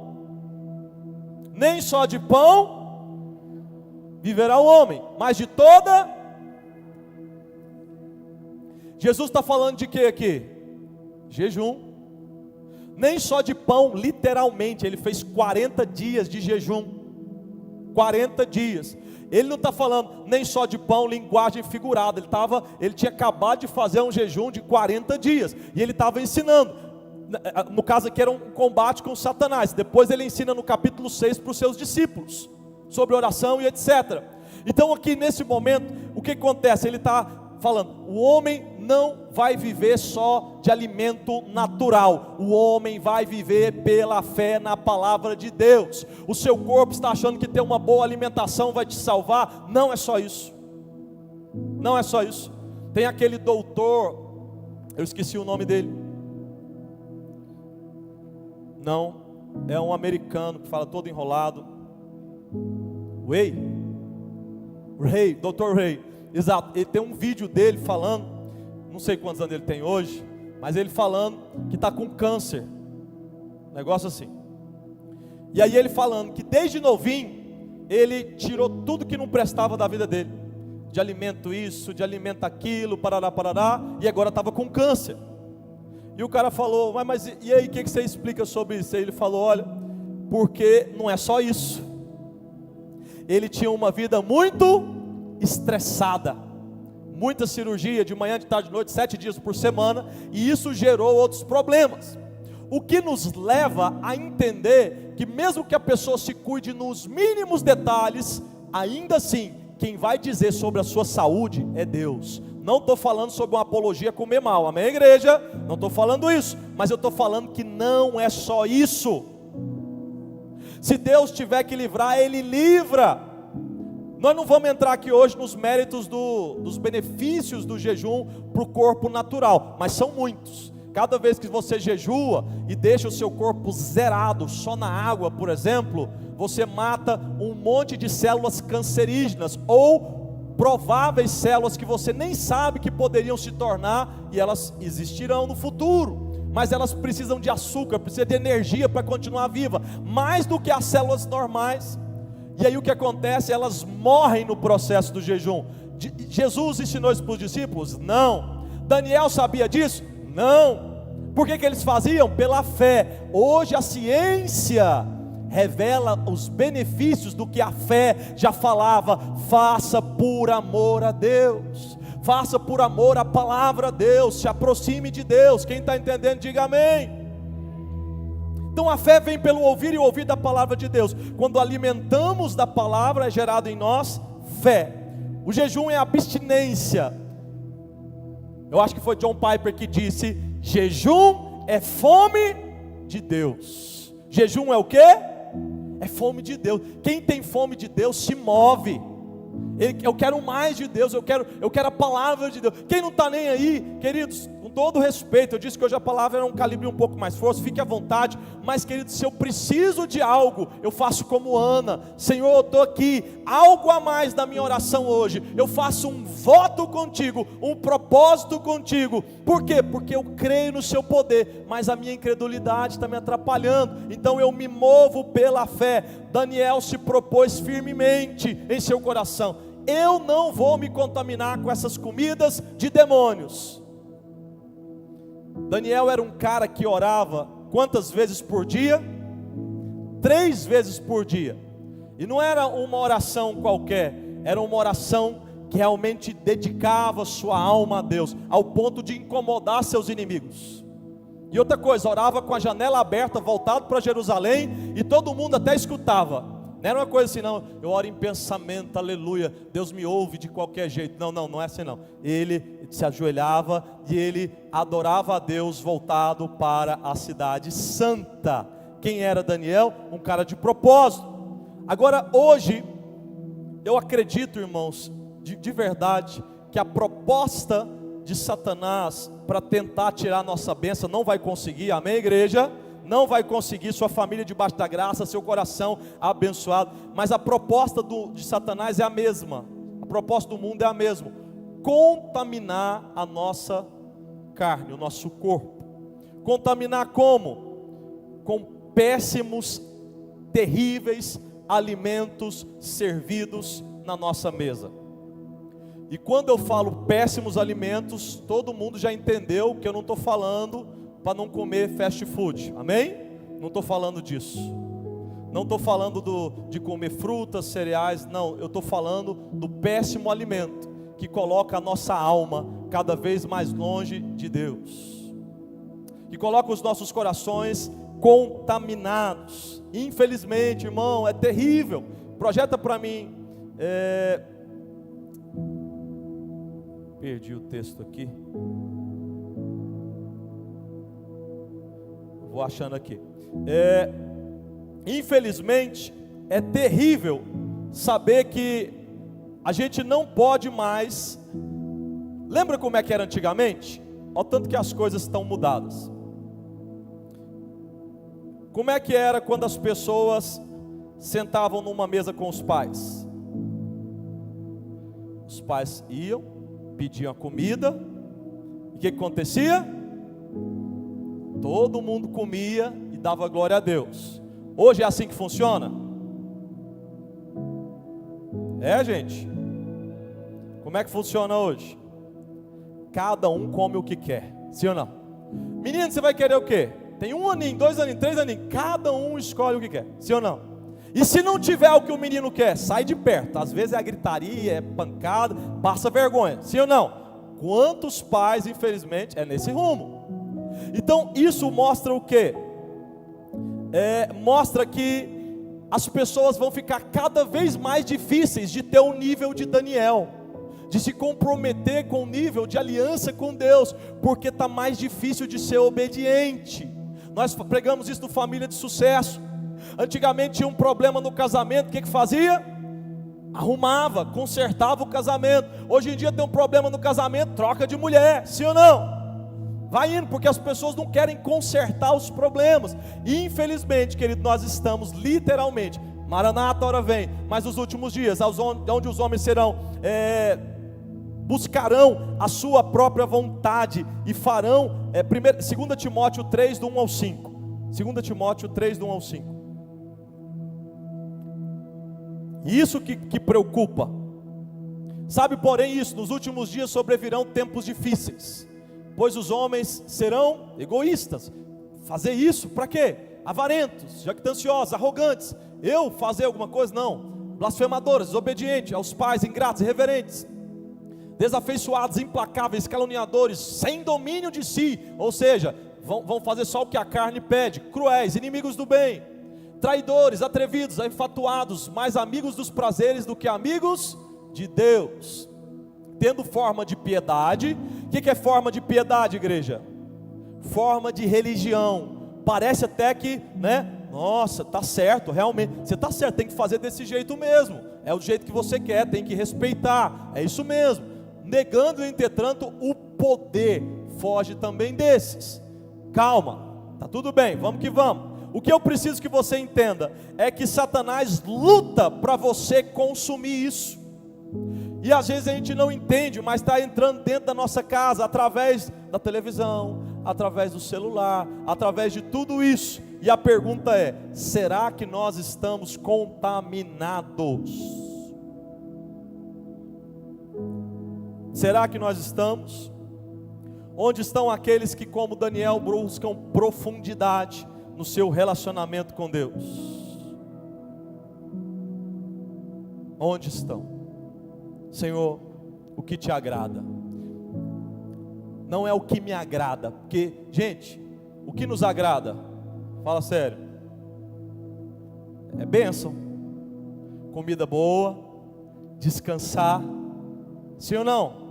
viverá o homem, mas de toda. Jesus está falando de quê aqui? Jejum. Nem só de pão, literalmente, ele fez 40 dias de jejum. 40 dias. Ele não está falando nem só de pão, linguagem figurada. Ele tinha acabado de fazer um jejum de 40 dias. E ele estava ensinando. No caso aqui era um combate com Satanás. Depois ele ensina no capítulo 6 para os seus discípulos, sobre oração e etc. Então aqui nesse momento, o que acontece? Ele está falando, o homem não vai viver só de alimento natural, o homem vai viver pela fé na palavra de Deus. O seu corpo está achando que ter uma boa alimentação vai te salvar? Não é só isso, não é só isso. Tem aquele doutor, eu esqueci o nome dele, não, é um americano que fala todo enrolado, Dr. Ray, exato, ele tem um vídeo dele falando, não sei quantos anos ele tem hoje, mas ele falando que está com câncer, negócio assim. E aí ele falando que desde novinho, ele tirou tudo que não prestava da vida dele, de alimento isso, de alimento aquilo, parará, e agora estava com câncer. E o cara falou, mas e aí, o que você explica sobre isso? Aí ele falou, olha, Porque não é só isso. Ele tinha uma vida muito estressada, muita cirurgia de manhã, de tarde, de noite, 7 dias por semana, e isso gerou outros problemas. O que nos leva a entender que mesmo que a pessoa se cuide nos mínimos detalhes, ainda assim, quem vai dizer sobre a sua saúde é Deus. Não estou falando sobre uma apologia a comer mal, amém, igreja? Não estou falando isso, mas eu estou falando que não é só isso. Se Deus tiver que livrar, Ele livra. Nós não vamos entrar aqui hoje nos méritos dos benefícios do jejum para o corpo natural, mas são muitos. Cada vez que você jejua e deixa o seu corpo zerado só na água, por exemplo, você mata um monte de células cancerígenas ou prováveis células que você nem sabe que poderiam se tornar, e elas existirão no futuro, mas elas precisam de açúcar, precisam de energia para continuar viva, mais do que as células normais. E aí o que acontece? Elas morrem no processo do jejum. Jesus ensinou isso para os discípulos? Não. Daniel sabia disso? Não. Por que eles faziam? Pela fé. Hoje a ciência revela os benefícios do que a fé já falava. Faça por amor a Deus, faça por amor à palavra de Deus, se aproxime de Deus. Quem está entendendo, diga amém. Então a fé vem pelo ouvir e ouvir da palavra de Deus. Quando alimentamos da palavra, é gerado em nós fé. O jejum é abstinência. Eu acho que foi John Piper que disse: jejum é fome de Deus. Jejum é o quê? É fome de Deus. Quem tem fome de Deus se move. Eu quero mais de Deus, eu quero a palavra de Deus. Quem não está nem aí, queridos, com todo respeito, eu disse que hoje a palavra era um calibre um pouco mais forte, fique à vontade, mas queridos, se eu preciso de algo, eu faço como Ana: Senhor, eu estou aqui, algo a mais na minha oração hoje, eu faço um voto contigo, um propósito contigo. Por quê? Porque eu creio no seu poder, mas a minha incredulidade está me atrapalhando, então eu me movo pela fé. Daniel se propôs firmemente em seu coração: eu não vou me contaminar com essas comidas de demônios. Daniel era um cara que orava quantas vezes por dia? 3 vezes por dia. E não era uma oração qualquer, era uma oração que realmente dedicava sua alma a Deus, ao ponto de incomodar seus inimigos. E outra coisa, orava com a janela aberta, voltado para Jerusalém, e todo mundo até escutava. Não era uma coisa assim, não, eu oro em pensamento, aleluia, Deus me ouve de qualquer jeito. Não é assim não. Ele se ajoelhava e ele adorava a Deus voltado para a cidade santa. Quem era Daniel? Um cara de propósito. Agora hoje, eu acredito, irmãos, de verdade, que a proposta de Satanás para tentar tirar nossa bênção não vai conseguir, amém, igreja? Não vai conseguir, sua família debaixo da graça, seu coração abençoado. Mas a proposta de Satanás é a mesma. A proposta do mundo é a mesma: contaminar a nossa carne, o nosso corpo. Contaminar como? Com péssimos, terríveis alimentos servidos na nossa mesa. E quando eu falo péssimos alimentos, todo mundo já entendeu que eu não estou falando para não comer fast food, amém? Não estou falando disso. Não estou falando de comer frutas, cereais, não. Eu estou falando do péssimo alimento que coloca a nossa alma cada vez mais longe de Deus, que coloca os nossos corações contaminados. Infelizmente, irmão, é terrível. Projeta para mim. Perdi o texto aqui. Vou achando aqui. Infelizmente, é terrível saber que a gente não pode mais. Lembra como é que era antigamente? Olha o tanto que as coisas estão mudadas. Como é que era quando as pessoas sentavam numa mesa com os pais? Os pais iam, pediam a comida, e o que acontecia? Todo mundo comia e dava glória a Deus. Hoje é assim que funciona? Gente? Como é que funciona hoje? Cada um come o que quer, sim ou não? Menino, você vai querer o quê? tem 1 aninho, 2 aninhos, 3 aninhos, cada um escolhe o que quer, sim ou não? E se não tiver o que o menino quer, sai de perto. Às vezes é a gritaria, é pancada, passa vergonha, sim ou não? Quantos pais, infelizmente, é nesse rumo? Então isso mostra o quê? Mostra que as pessoas vão ficar cada vez mais difíceis de ter o nível de Daniel, de se comprometer com o nível de aliança com Deus, porque está mais difícil de ser obediente. Nós pregamos isso no Família de Sucesso. Antigamente tinha um problema no casamento, o que fazia? Arrumava, consertava o casamento. Hoje em dia tem um problema no casamento, troca de mulher, sim ou não? Vai indo, porque as pessoas não querem consertar os problemas. E infelizmente, querido, nós estamos literalmente, Maranata, hora vem, mas nos últimos dias, onde os homens buscarão a sua própria vontade e farão, 2 Timóteo 3, do 1 ao 5. 2 Timóteo 3, do 1 ao 5. Isso que preocupa. Sabe, porém, isso, nos últimos dias sobrevirão tempos difíceis, pois os homens serão egoístas. Fazer isso para quê? Avarentos, jactanciosos, arrogantes. Eu fazer alguma coisa? Não. Blasfemadores, desobedientes aos pais, ingratos, irreverentes, desafeiçoados, implacáveis, caluniadores, sem domínio de si. Ou seja, vão fazer só o que a carne pede. Cruéis, inimigos do bem, traidores, atrevidos, enfatuados, mais amigos dos prazeres do que amigos de Deus, tendo forma de piedade. O que é forma de piedade, igreja? Forma de religião. Parece até que, nossa, tá certo, realmente, você tá certo, tem que fazer desse jeito mesmo, é o jeito que você quer, tem que respeitar, é isso mesmo. Negando, entretanto, o poder, foge também desses. Calma, tá tudo bem, vamos que vamos. O que eu preciso que você entenda é que Satanás luta para você consumir isso. E às vezes a gente não entende, mas está entrando dentro da nossa casa, através da televisão, através do celular, através de tudo isso. E a pergunta é: será que nós estamos contaminados? Será que nós estamos? Onde estão aqueles que, como Daniel, buscam profundidade no seu relacionamento com Deus? Onde estão? Senhor, o que te agrada? Não é o que me agrada, porque, gente, o que nos agrada? Fala sério. É bênção, comida boa, descansar, sim ou não?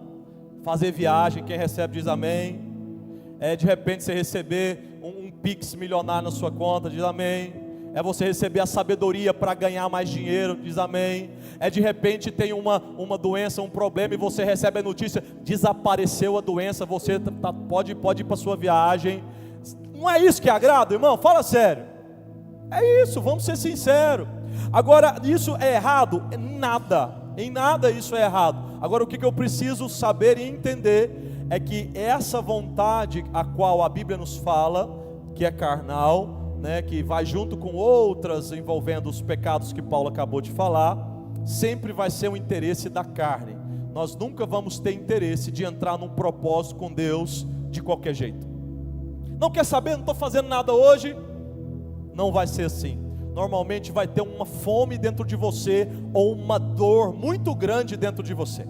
Fazer viagem, quem recebe diz amém. De repente você receber um Pix milionário na sua conta, diz amém. É você receber a sabedoria para ganhar mais dinheiro, diz amém. É de repente tem uma doença, um problema, e você recebe a notícia: desapareceu a doença, você pode ir para a sua viagem. Não é isso que agrada, irmão? Fala sério. É isso, vamos ser sinceros. Agora, isso é errado? Em nada isso é errado. Agora, o que eu preciso saber e entender é que essa vontade a qual a Bíblia nos fala, que é carnal, que vai junto com outras envolvendo os pecados que Paulo acabou de falar, sempre vai ser o interesse da carne. Nós nunca vamos ter interesse de entrar num propósito com Deus de qualquer jeito. Não quer saber? Não estou fazendo nada hoje. Não vai ser assim. Normalmente vai ter uma fome dentro de você, ou uma dor muito grande dentro de você.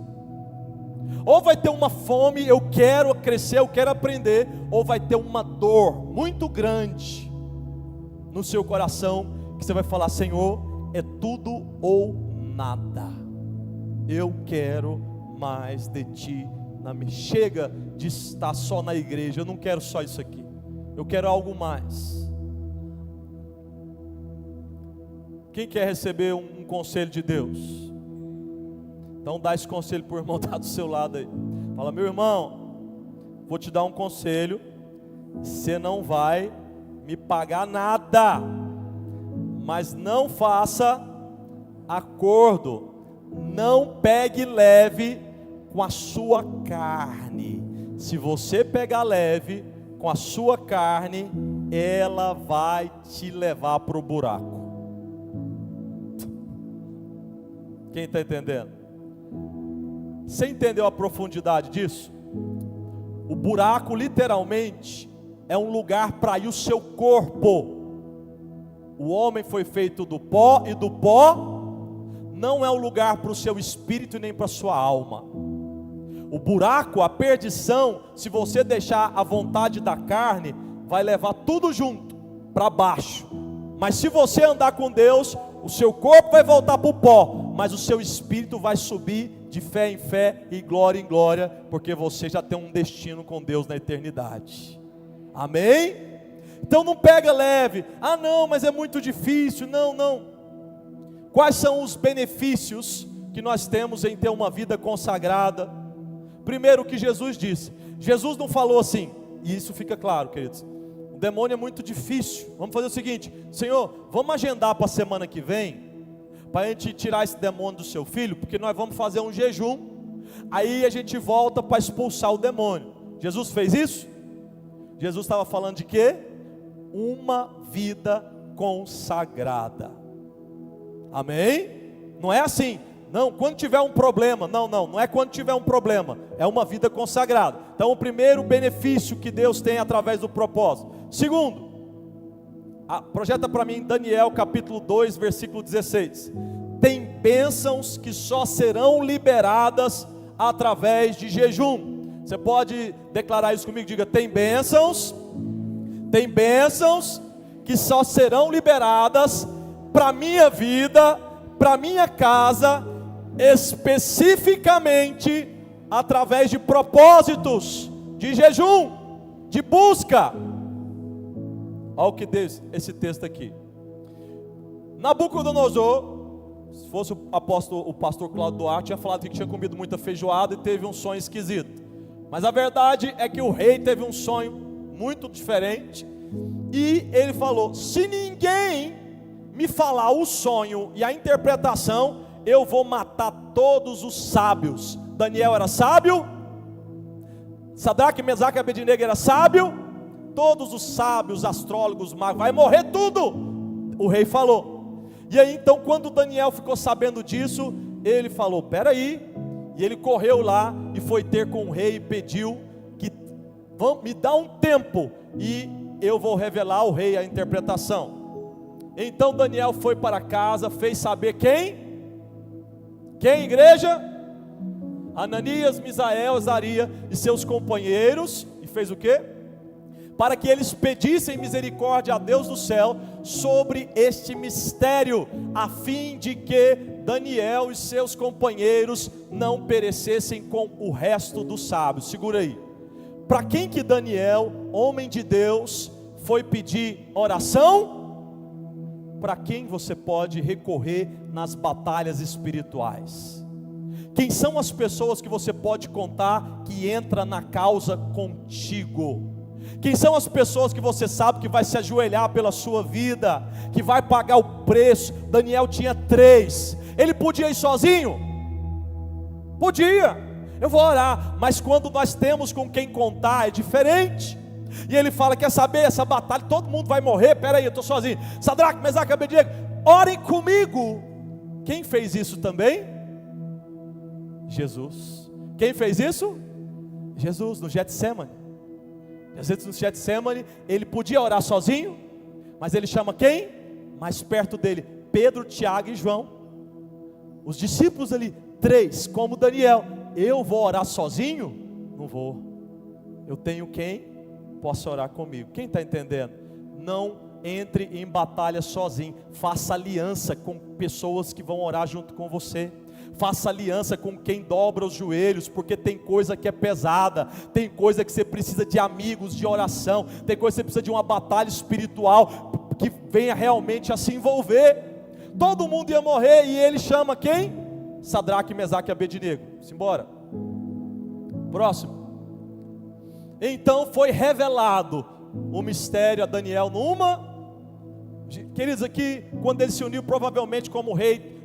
Ou vai ter uma fome, eu quero crescer, eu quero aprender, ou vai ter uma dor muito grande no seu coração, que você vai falar: Senhor, é tudo ou nada. Eu quero mais de Ti. Chega de estar só na igreja, eu não quero só isso aqui, eu quero algo mais. Quem quer receber um conselho de Deus? Então dá esse conselho para o irmão que está do seu lado aí. Fala: meu irmão, vou te dar um conselho, você não vai me pagar nada, mas não faça acordo, não pegue leve com a sua carne. Se você pegar leve com a sua carne, ela vai te levar para o buraco. Quem está entendendo? Você entendeu a profundidade disso? O buraco literalmente é um lugar para ir o seu corpo. O homem foi feito do pó, e do pó não é um lugar para o seu espírito e nem para a sua alma. O buraco, a perdição, se você deixar a vontade da carne, vai levar tudo junto, para baixo. Mas se você andar com Deus, o seu corpo vai voltar para o pó, mas o seu espírito vai subir de fé em fé e glória em glória, porque você já tem um destino com Deus na eternidade. Amém? Então não pega leve. Ah não, mas é muito difícil. Não. Quais são os benefícios que nós temos em ter uma vida consagrada? Primeiro, o que Jesus disse. Jesus não falou assim, e isso fica claro, queridos. O demônio é muito difícil. Vamos fazer o seguinte: Senhor, vamos agendar para a semana que vem, para a gente tirar esse demônio do seu filho, porque nós vamos fazer um jejum, aí a gente volta para expulsar o demônio. Jesus fez isso? Jesus estava falando de quê? Uma vida consagrada. Amém? Não é assim, não, quando tiver um problema. Não é quando tiver um problema, é uma vida consagrada. Então o primeiro benefício que Deus tem através do propósito. Segundo, projeta para mim Daniel capítulo 2 versículo 16. Tem bênçãos que só serão liberadas através de jejum. Você pode declarar isso comigo? Diga: tem bênçãos que só serão liberadas para a minha vida, para a minha casa, especificamente através de propósitos, de jejum, de busca. Olha o que diz esse texto aqui. Nabucodonosor, se fosse o pastor Cláudio Duarte, tinha falado que tinha comido muita feijoada e teve um sonho esquisito. Mas a verdade é que o rei teve um sonho muito diferente, e ele falou: se ninguém me falar o sonho e a interpretação, eu vou matar todos os sábios. Daniel era sábio, Sadraque, Mesaque e Abednego era sábio, todos os sábios, astrólogos, magos, vai morrer tudo. O rei falou. E aí então, quando Daniel ficou sabendo disso, ele falou: peraí. E ele correu lá e foi ter com o rei e pediu que me dá um tempo e eu vou revelar ao rei a interpretação. Então Daniel foi para casa, fez saber quem, igreja? Ananias, Misael, Azaria e seus companheiros. E fez o quê? Para que eles pedissem misericórdia a Deus do céu sobre este mistério, a fim de que Daniel e seus companheiros não perecessem com o resto dos sábios. Segura aí. Para quem que Daniel, homem de Deus, foi pedir oração? Para quem você pode recorrer nas batalhas espirituais? Quem são as pessoas que você pode contar que entra na causa contigo? Quem são as pessoas que você sabe que vai se ajoelhar pela sua vida, que vai pagar o preço? Daniel tinha 3. Ele podia ir sozinho? Podia. Eu vou orar. Mas quando nós temos com quem contar, é diferente. E ele fala: quer saber, essa batalha, todo mundo vai morrer, peraí, eu estou sozinho. Sadraque, Mesaque e Abednego, orem comigo. Quem fez isso também? Jesus. Quem fez isso? Jesus, no Getsemane. Jesus no Getsemane, ele podia orar sozinho, mas ele chama quem? Mais perto dele, Pedro, Tiago e João. Os discípulos ali, 3, como Daniel. Eu vou orar sozinho? Não vou. Eu tenho quem possa orar comigo. Quem está entendendo? Não entre em batalha sozinho. Faça aliança com pessoas que vão orar junto com você. Faça aliança com quem dobra os joelhos, porque tem coisa que é pesada, tem coisa que você precisa de amigos, de oração, tem coisa que você precisa de uma batalha espiritual, que venha realmente a se envolver. Todo mundo ia morrer, e ele chama quem? Sadraque, Mesaque e Abednego. Simbora. Próximo. Então foi revelado o mistério a Daniel queridos, aqui, quando ele se uniu, provavelmente como rei,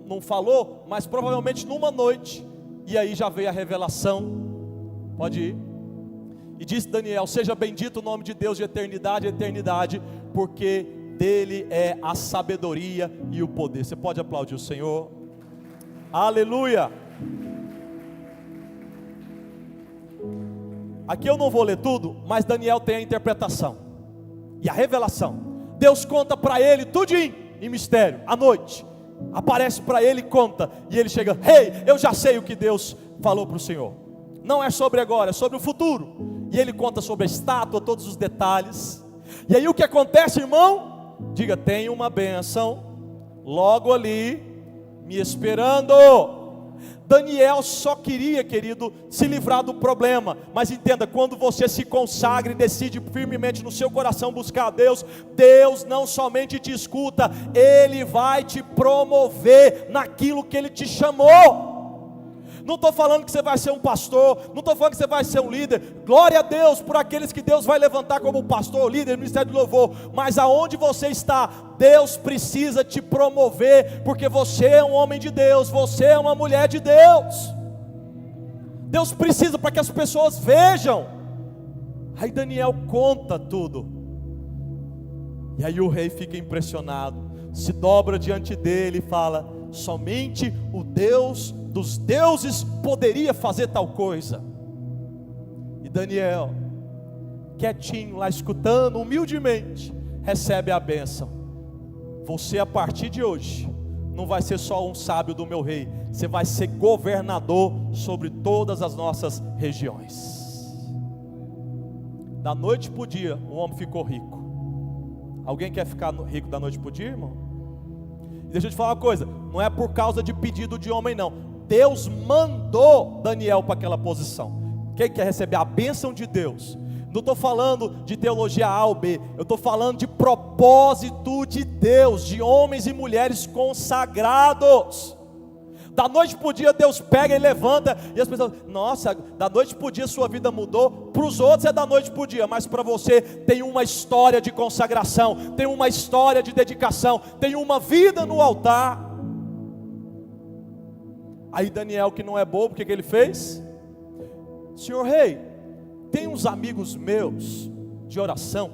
não falou, mas provavelmente numa noite, e aí já veio a revelação. Pode ir. E disse Daniel: seja bendito o nome de Deus de eternidade a eternidade, porque dele é a sabedoria e o poder. Você pode aplaudir o Senhor? Aleluia. aqui eu não vou ler tudo, mas Daniel tem a interpretação e a revelação. Deus conta para ele tudinho em mistério, à noite. Aparece para ele e conta. E ele chega: Rei, eu já sei o que Deus falou para o Senhor. Não é sobre agora, é sobre o futuro. E ele conta sobre a estátua, todos os detalhes. E aí o que acontece, irmão? Diga: tem uma bênção logo ali me esperando. Daniel só queria, querido, se livrar do problema. Mas entenda, quando você se consagra e decide firmemente no seu coração buscar a Deus, Deus não somente te escuta, Ele vai te promover naquilo que Ele te chamou. Não estou falando que você vai ser um pastor, não estou falando que você vai ser um líder. Glória a Deus por aqueles que Deus vai levantar como pastor, líder, ministério de louvor. Mas aonde você está, Deus precisa te promover, porque você é um homem de Deus, você é uma mulher de Deus. Deus precisa para que as pessoas vejam. Aí Daniel conta tudo. E aí o rei fica impressionado, se dobra diante dele e fala: somente o Deus dos deuses poderia fazer tal coisa. E Daniel, quietinho lá escutando, humildemente, recebe a bênção. Você, a partir de hoje, não vai ser só um sábio do meu rei, você vai ser governador sobre todas as nossas regiões. Da noite para o dia, o homem ficou rico. Alguém quer ficar rico da noite para o dia, irmão? Deixa eu te falar uma coisa, não é por causa de pedido de homem não. Deus mandou Daniel para aquela posição. Quem quer receber a bênção de Deus? Não estou falando de teologia A ou B, eu estou falando de propósito de Deus, de homens e mulheres consagrados. Da noite para o dia Deus pega e levanta, e as pessoas: nossa, da noite para o dia sua vida mudou. Para os outros é da noite para o dia, mas para você tem uma história de consagração, tem uma história de dedicação, tem uma vida no altar. Aí Daniel, que não é bobo, o que ele fez? Senhor rei, tem uns amigos meus de oração,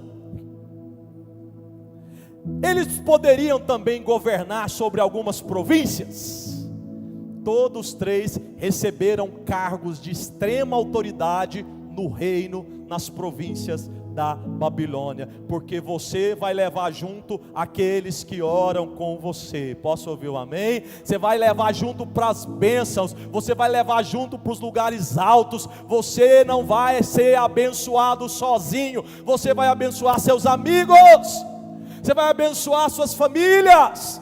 eles poderiam também governar sobre algumas províncias. Todos três receberam cargos de extrema autoridade no reino, nas províncias da Babilônia, porque você vai levar junto aqueles que oram com você. Posso ouvir um amém? Você vai levar junto para as bênçãos, você vai levar junto para os lugares altos. Você não vai ser abençoado sozinho, você vai abençoar seus amigos, você vai abençoar suas famílias.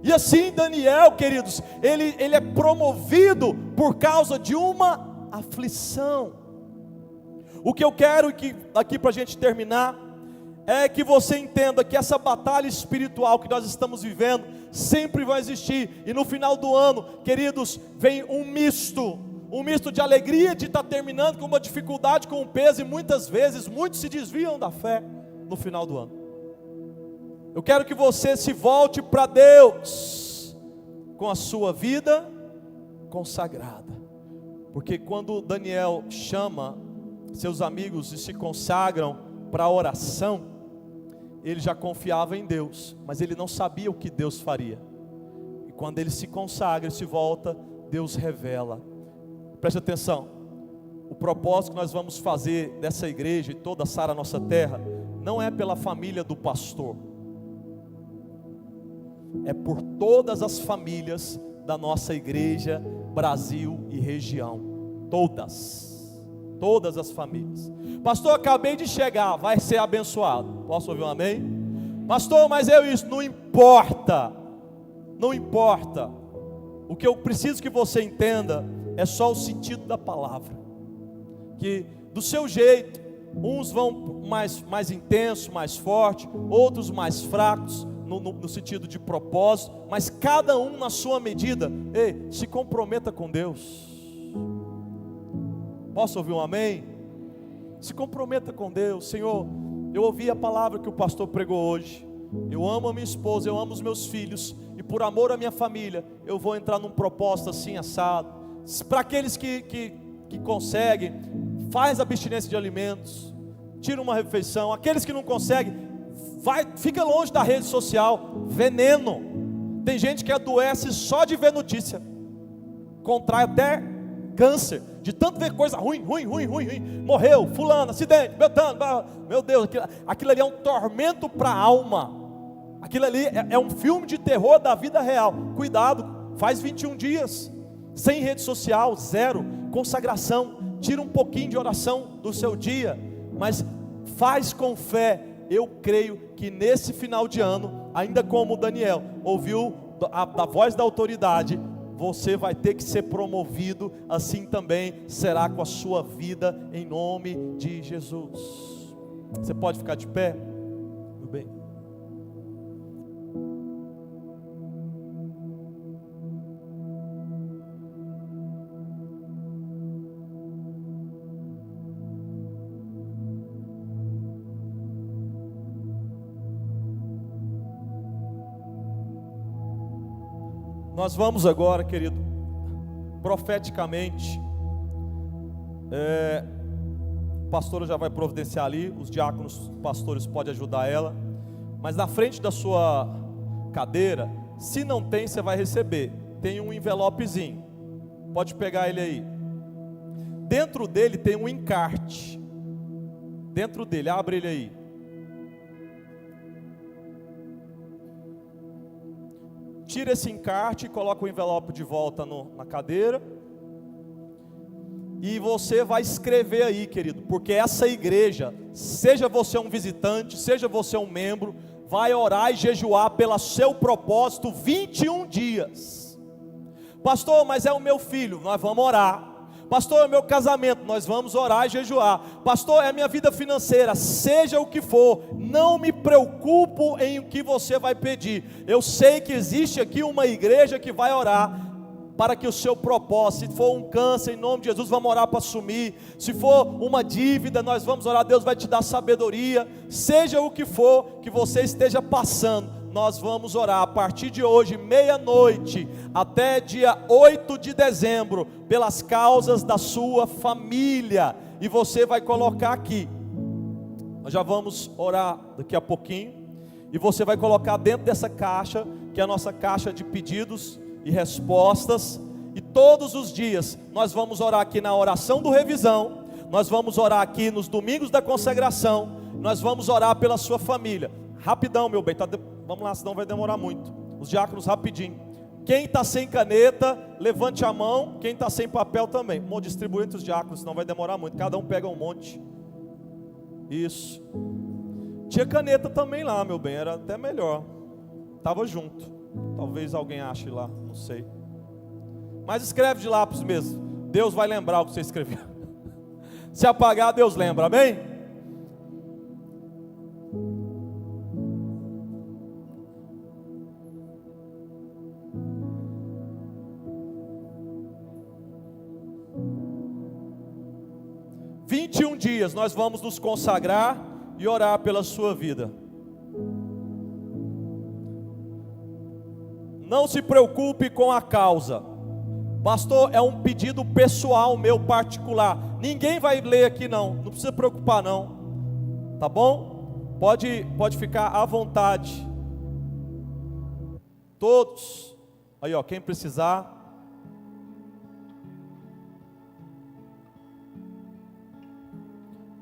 E assim Daniel, queridos, ele é promovido por causa de uma aflição. O que eu quero aqui para a gente terminar é que você entenda que essa batalha espiritual que nós estamos vivendo sempre vai existir. E no final do ano, queridos, vem um misto de alegria de estar terminando com uma dificuldade, com um peso, e muitas vezes muitos se desviam da fé no final do ano. Eu quero que você se volte para Deus com a sua vida consagrada, porque quando Daniel chama seus amigos e se consagram para a oração, ele já confiava em Deus, mas ele não sabia o que Deus faria. E quando ele se consagra e se volta, Deus revela. Preste atenção, o propósito que nós vamos fazer dessa igreja e toda a Sara Nossa Terra, não é pela família do pastor, é por todas as famílias da nossa igreja, Brasil e região, todas as famílias. Pastor, acabei de chegar, vai ser abençoado. Posso ouvir um amém? Pastor, mas não importa, não importa. O que eu preciso que você entenda é só o sentido da palavra, que do seu jeito, uns vão mais intenso, mais forte, outros mais fracos, no sentido de propósito, mas cada um na sua medida. Ei, se comprometa com Deus. Posso ouvir um amém? Se comprometa com Deus. Senhor, eu ouvi a palavra que o pastor pregou hoje, eu amo a minha esposa, eu amo os meus filhos, e por amor à minha família, eu vou entrar num propósito assim assado. Para aqueles que conseguem, faz abstinência de alimentos, tira uma refeição. Aqueles que não conseguem, fica longe da rede social, veneno. Tem gente que adoece só de ver notícia, contrai até câncer, de tanto ver coisa ruim, morreu, fulano, acidente, Beltrano, meu Deus, aquilo ali é um tormento para a alma, aquilo ali é um filme de terror da vida real. Cuidado, faz 21 dias, sem rede social, zero, consagração, tira um pouquinho de oração do seu dia, mas faz com fé. Eu creio que nesse final de ano, ainda como Daniel ouviu a voz da autoridade, você vai ter que ser promovido, assim também será com a sua vida, em nome de Jesus. Você pode ficar de pé? Tudo bem? Nós vamos agora, querido, profeticamente, a pastora já vai providenciar ali, os diáconos, pastores podem ajudar ela, mas na frente da sua cadeira, se não tem, você vai receber, tem um envelopezinho, pode pegar ele aí, dentro dele tem um encarte, dentro dele, abre ele aí. Tira esse encarte e coloca o envelope de volta na cadeira. E você vai escrever aí, querido, porque essa igreja, seja você um visitante, seja você um membro, vai orar e jejuar pelo seu propósito 21 dias. Pastor, mas é o meu filho, nós vamos orar. Pastor, é o meu casamento, nós vamos orar e jejuar. Pastor, é a minha vida financeira, seja o que for, não me preocupo em o que você vai pedir. Eu sei que existe aqui uma igreja que vai orar para que o seu propósito, se for um câncer, em nome de Jesus, vamos orar para assumir. Se for uma dívida, nós vamos orar, Deus vai te dar sabedoria. Seja o que for que você esteja passando, nós vamos orar a partir de hoje, meia-noite, até dia 8 de dezembro, pelas causas da sua família, e você vai colocar aqui, nós já vamos orar daqui a pouquinho, e você vai colocar dentro dessa caixa, que é a nossa caixa de pedidos e respostas, e todos os dias, nós vamos orar aqui na oração do revisão, nós vamos orar aqui nos domingos da consagração, nós vamos orar pela sua família. Rapidão, meu bem, vamos lá, senão vai demorar muito. Os diáconos, rapidinho. Quem está sem caneta, levante a mão. Quem está sem papel também. Vamos distribuir entre os diáconos, senão vai demorar muito. Cada um pega um monte. Isso. Tinha caneta também lá, meu bem, era até melhor. Estava junto. Talvez alguém ache lá, não sei. Mas escreve de lápis mesmo. Deus vai lembrar o que você escreveu. Se apagar, Deus lembra, amém? Dias nós vamos nos consagrar e orar pela sua vida. Não se preocupe com a causa. Pastor, é um pedido pessoal meu, particular. Ninguém vai ler aqui não precisa preocupar não. Tá bom? Pode ficar à vontade. Todos. Aí ó, quem precisar.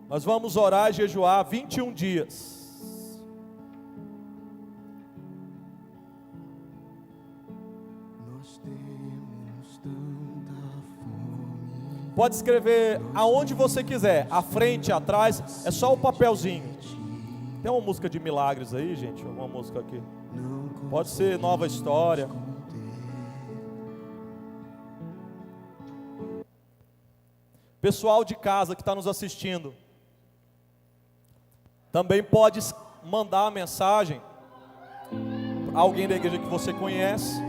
Nós vamos orar e jejuar 21 dias. Pode escrever aonde você quiser, à frente, atrás, é só o papelzinho. Tem uma música de milagres aí, gente? Uma música aqui. Pode ser Nova História. Pessoal de casa que está nos assistindo, também pode mandar a mensagem a alguém da igreja que você conhece,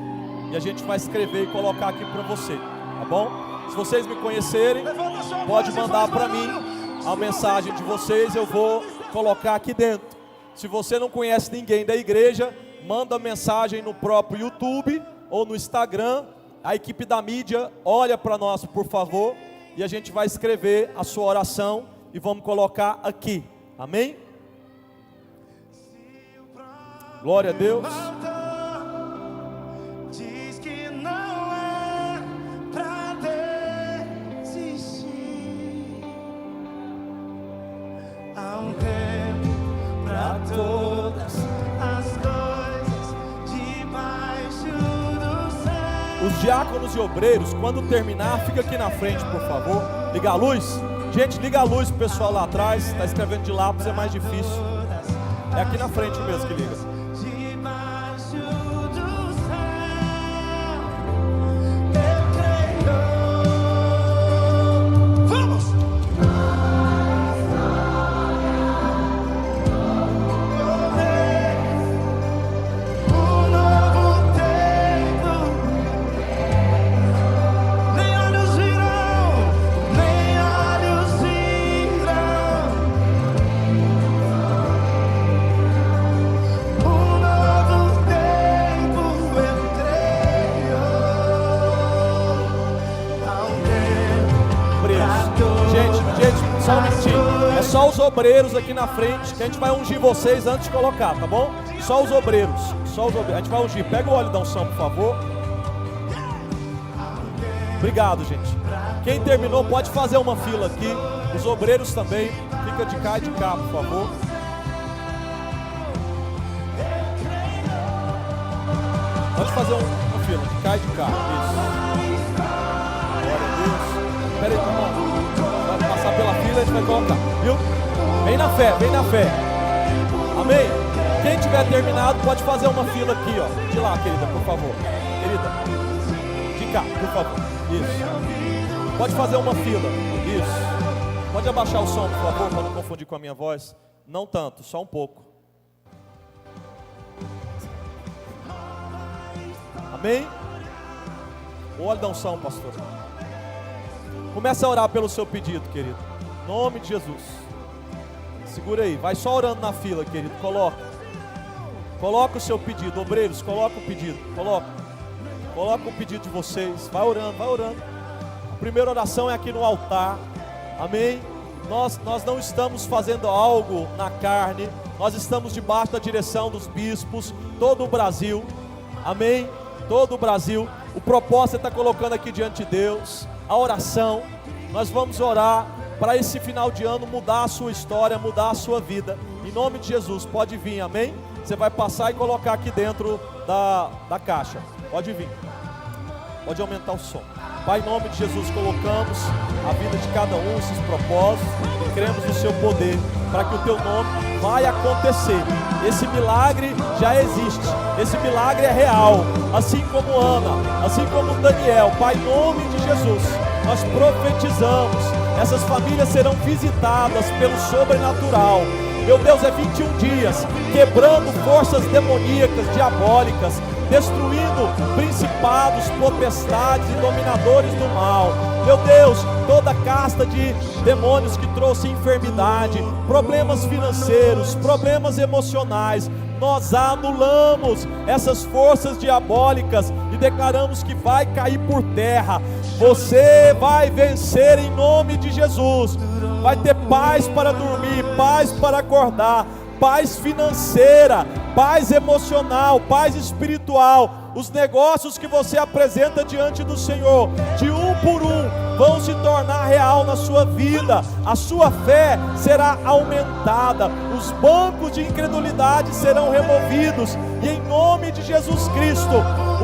e a gente vai escrever e colocar aqui para você, tá bom? Se vocês me conhecerem, pode mandar para mim a mensagem de vocês, eu vou colocar aqui dentro. Se você não conhece ninguém da igreja, manda mensagem no próprio YouTube ou no Instagram, a equipe da mídia olha para nós, por favor, e a gente vai escrever a sua oração e vamos colocar aqui, amém? Glória a Deus. Diz que não é pra Os diáconos e obreiros, quando terminar, fica aqui na frente, por favor. Liga a luz. Gente, liga a luz pro pessoal lá atrás. Está escrevendo de lápis, é mais difícil. É aqui na frente mesmo que liga. Só um minutinho. É só os obreiros aqui na frente que a gente vai ungir vocês antes de colocar, tá bom? Só os obreiros. Só os obreiros. A gente vai ungir. Pega o óleo da unção, por favor. Obrigado, gente. Quem terminou pode fazer uma fila aqui. Os obreiros também. Fica de cá e de cá, por favor. Pode fazer uma fila de cá e de cá. Isso. Glória a Deus. Espera aí, irmão. Passar pela fila, a gente vai colocar, viu? Vem na fé, vem na fé. Amém? Quem tiver terminado pode fazer uma fila aqui, ó. De lá, querida, por favor. Querida, de cá, por favor. Isso. Pode fazer uma fila. Isso. Pode abaixar o som, por favor, para não confundir com a minha voz. Não tanto, só um pouco. Amém? O óleo da unção, pastor. Começa a orar pelo seu pedido, querido. Em nome de Jesus. Segura aí. Vai só orando na fila, querido. Coloca. Coloca o seu pedido. Obreiros, coloca o pedido. Coloca. Coloca o pedido de vocês. Vai orando, vai orando. A primeira oração é aqui no altar. Amém? Nós não estamos fazendo algo na carne. Nós estamos debaixo da direção dos bispos. Todo o Brasil. Amém? Todo o Brasil. O propósito é estar colocando aqui diante de Deus. A oração, nós vamos orar para esse final de ano mudar a sua história, mudar a sua vida. Em nome de Jesus, pode vir, amém? Você vai passar e colocar aqui dentro da caixa. Pode vir. Pode aumentar o som. Pai, em nome de Jesus, colocamos a vida de cada um, esses propósitos, e cremos no seu poder, para que o teu nome vai acontecer. Esse milagre já existe, esse milagre é real, assim como Ana, assim como Daniel. Pai, em nome de Jesus, nós profetizamos, essas famílias serão visitadas pelo sobrenatural. Meu Deus, é 21 dias, quebrando forças demoníacas, diabólicas, destruindo principados, potestades e dominadores do mal. Meu Deus, toda casta de demônios que trouxe enfermidade, problemas financeiros, problemas emocionais, nós anulamos essas forças diabólicas e declaramos que vai cair por terra. Você vai vencer em nome de Jesus. Vai ter paz para dormir, paz para acordar, paz financeira, paz emocional, paz espiritual. Os negócios que você apresenta diante do Senhor, de um por um, vão se tornar real na sua vida. A sua fé será aumentada, os bancos de incredulidade serão removidos, e em nome de Jesus Cristo,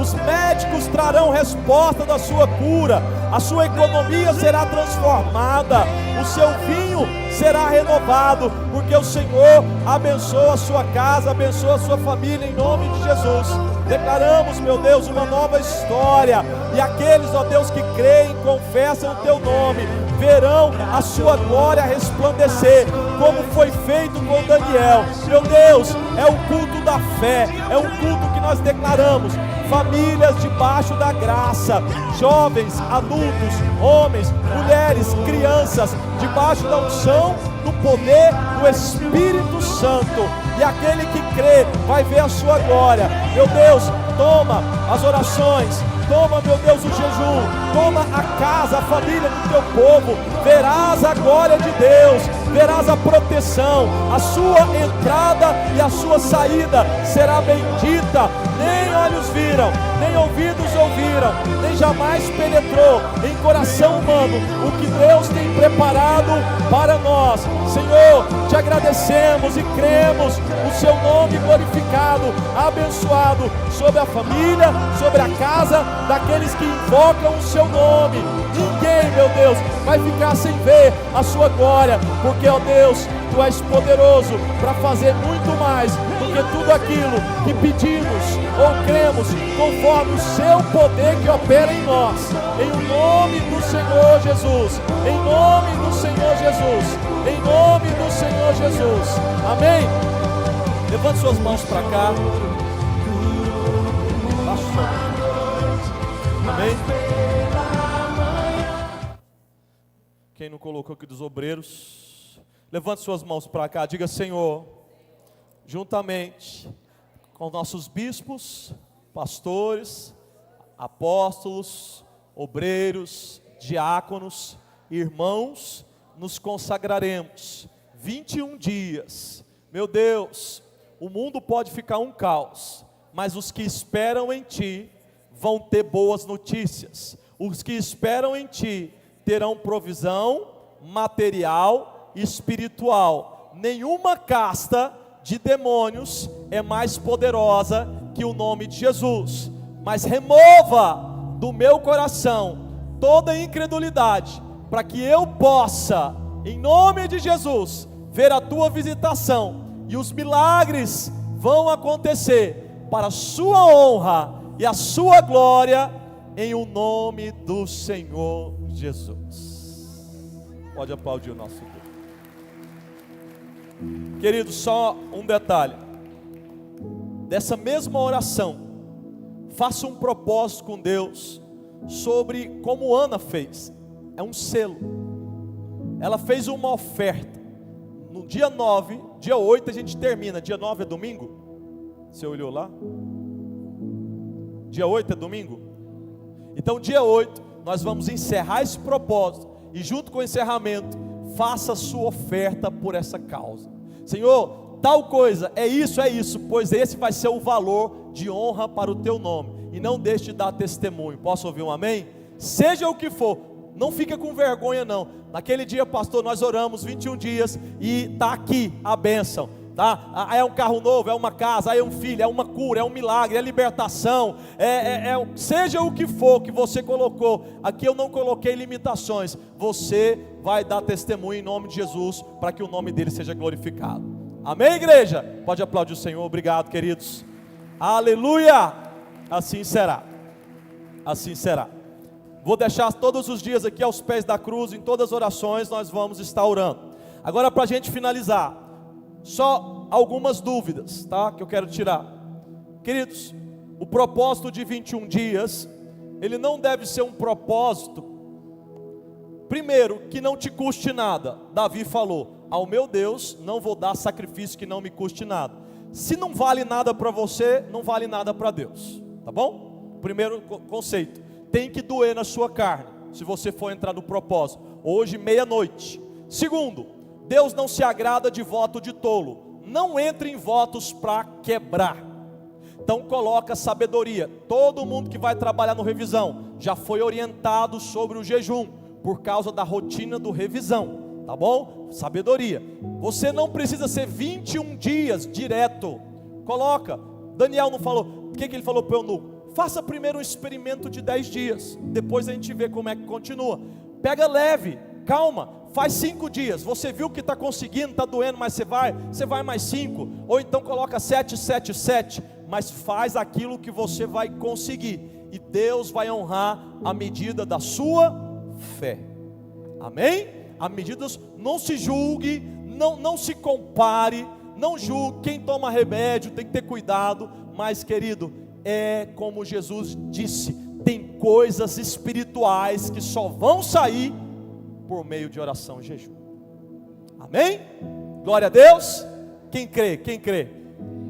os médicos trarão resposta da sua cura, a sua economia será transformada, o seu vinho será renovado, porque o Senhor abençoa a sua casa, abençoa a sua família, em nome de Jesus. Declaramos, meu Deus, uma nova história, e aqueles, ó Deus, que creem, confessam o teu nome, verão a sua glória resplandecer, como foi feito com Daniel. Meu Deus, é o culto da fé, é um culto que nós declaramos, famílias debaixo da graça, jovens, adultos, homens, mulheres, crianças, debaixo da unção, do poder do Espírito Santo, e aquele que crê vai ver a sua glória. Meu Deus, toma as orações, toma, meu Deus, o jejum, toma a casa, a família do teu povo, verás a glória de Deus, verás a proteção, a sua entrada e a sua saída será bendita. Nem olhos viram, nem ouvidos ouviram, nem jamais penetrou em coração humano o que Deus tem preparado para nós. Senhor, te agradecemos e cremos o seu nome glorificado, abençoado sobre a família, sobre a casa daqueles que invocam o seu nome. Ninguém, meu Deus, vai ficar sem ver a sua glória, porque, ó Deus, tu és poderoso para fazer muito mais do que tudo aquilo que pedimos ou cremos, conforme o seu poder que opera em nós. Em nome do Senhor Jesus, em nome do Senhor Jesus, em nome do Senhor Jesus. Amém? Levante suas mãos para cá. Amém? Quem não colocou aqui dos obreiros, levante suas mãos para cá, diga: Senhor, juntamente com nossos bispos, pastores, apóstolos, obreiros, diáconos, irmãos, nos consagraremos 21 dias. Meu Deus, o mundo pode ficar um caos, mas os que esperam em Ti vão ter boas notícias. Os que esperam em Ti terão provisão material e espiritual. Nenhuma casta de demônios é mais poderosa que o nome de Jesus. Mas remova do meu coração toda incredulidade, para que eu possa, em nome de Jesus, ver a tua visitação, e os milagres vão acontecer para a sua honra e a sua glória, em o nome do Senhor Jesus. Pode aplaudir o nosso Deus. Querido, só um detalhe. Dessa mesma oração, faça um propósito com Deus sobre como Ana fez. É um selo. Ela fez uma oferta. No dia 9, dia 8 a gente termina. Dia 9 é domingo? Você olhou lá? Dia 8 é domingo? Então dia 8 nós vamos encerrar esse propósito, e junto com o encerramento, faça a sua oferta por essa causa. Senhor, tal coisa, é isso, pois esse vai ser o valor de honra para o teu nome, e não deixe de dar testemunho. Posso ouvir um amém? Seja o que for, não fica com vergonha não. Naquele dia, pastor, nós oramos 21 dias, e está aqui a bênção. Tá? É um carro novo, é uma casa, é um filho, é uma cura, é um milagre, é libertação, seja o que for que você colocou, aqui eu não coloquei limitações, você vai dar testemunho em nome de Jesus, para que o nome dele seja glorificado. Amém, igreja? Pode aplaudir o Senhor. Obrigado, queridos. Aleluia. Assim será, assim será. Vou deixar todos os dias aqui aos pés da cruz, em todas as orações nós vamos estar orando. Agora, para a gente finalizar, só algumas dúvidas, tá? Que eu quero tirar. Queridos, o propósito de 21 dias, ele não deve ser um propósito, primeiro, que não te custe nada. Davi falou: ao meu Deus não vou dar sacrifício que não me custe nada. Se não vale nada para você, não vale nada para Deus, tá bom? Primeiro conceito, tem que doer na sua carne, se você for entrar no propósito, hoje 12:30. Segundo, Deus não se agrada de voto de tolo. Não entre em votos para quebrar. Então coloca sabedoria. Todo mundo que vai trabalhar no revisão já foi orientado sobre o jejum, por causa da rotina do revisão, tá bom? Sabedoria. Você não precisa ser 21 dias direto. Coloca. Daniel não falou, o que ele falou para o eunuco? Faça primeiro um experimento de 10 dias, depois a gente vê como é que continua. Pega leve, calma. Faz 5 dias, você viu que está conseguindo, está doendo, mas você vai mais 5, ou então coloca 7, 7, 7, mas faz aquilo que você vai conseguir, e Deus vai honrar a medida da sua fé. Amém? A medida, não se julgue, não se compare, não julgue. Quem toma remédio tem que ter cuidado, mas querido, é como Jesus disse, tem coisas espirituais que só vão sair por meio de oração e jejum. Amém? Glória a Deus. Quem crê? Quem crê?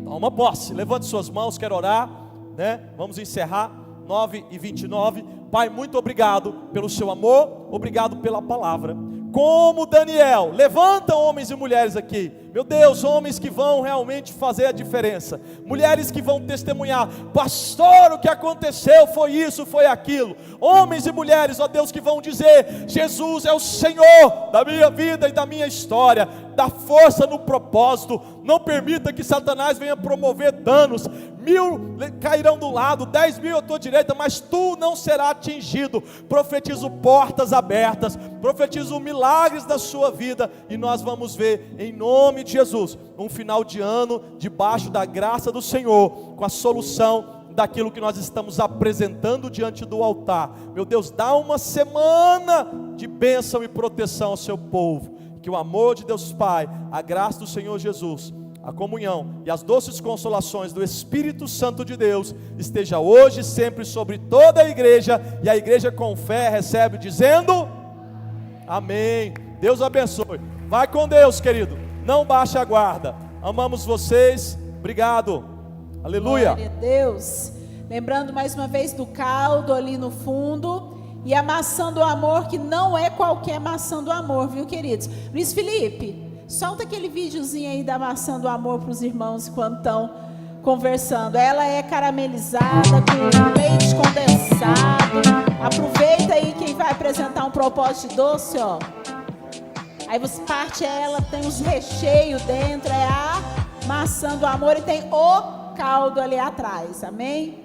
Toma posse, levante suas mãos, quero orar, né? Vamos encerrar. 9:29. Pai, muito obrigado pelo seu amor, obrigado pela palavra. como Daniel. Levanta homens e mulheres aqui, meu Deus, homens que vão realmente fazer a diferença, mulheres que vão testemunhar: pastor, o que aconteceu foi isso, foi aquilo. Homens e mulheres, ó Deus, que vão dizer: Jesus é o Senhor da minha vida e da minha história. Dá força no propósito, não permita que Satanás venha promover danos. 1000 cairão do lado, 10.000 à tua direita, mas tu não será atingido. Profetizo portas abertas, profetizo milagres da sua vida, e nós vamos ver, em nome de Jesus, um final de ano debaixo da graça do Senhor, com a solução daquilo que nós estamos apresentando diante do altar. Meu Deus, dá uma semana de bênção e proteção ao seu povo. Que o amor de Deus Pai, a graça do Senhor Jesus, a comunhão e as doces consolações do Espírito Santo de Deus esteja hoje e sempre sobre toda a igreja. E a igreja com fé recebe dizendo amém. Deus abençoe. Vai com Deus, querido. Não baixe a guarda. Amamos vocês. Obrigado. Aleluia. Glória a Deus. Lembrando mais uma vez do caldo ali no fundo. E a maçã do amor, que não é qualquer maçã do amor, viu, queridos? Luiz Felipe, solta aquele videozinho aí da maçã do amor para os irmãos quando estão conversando. Ela é caramelizada com leite condensado. Aproveita aí quem vai apresentar um propósito de doce, ó. Aí você parte ela, tem os recheios dentro, é a maçã do amor e tem o caldo ali atrás, amém?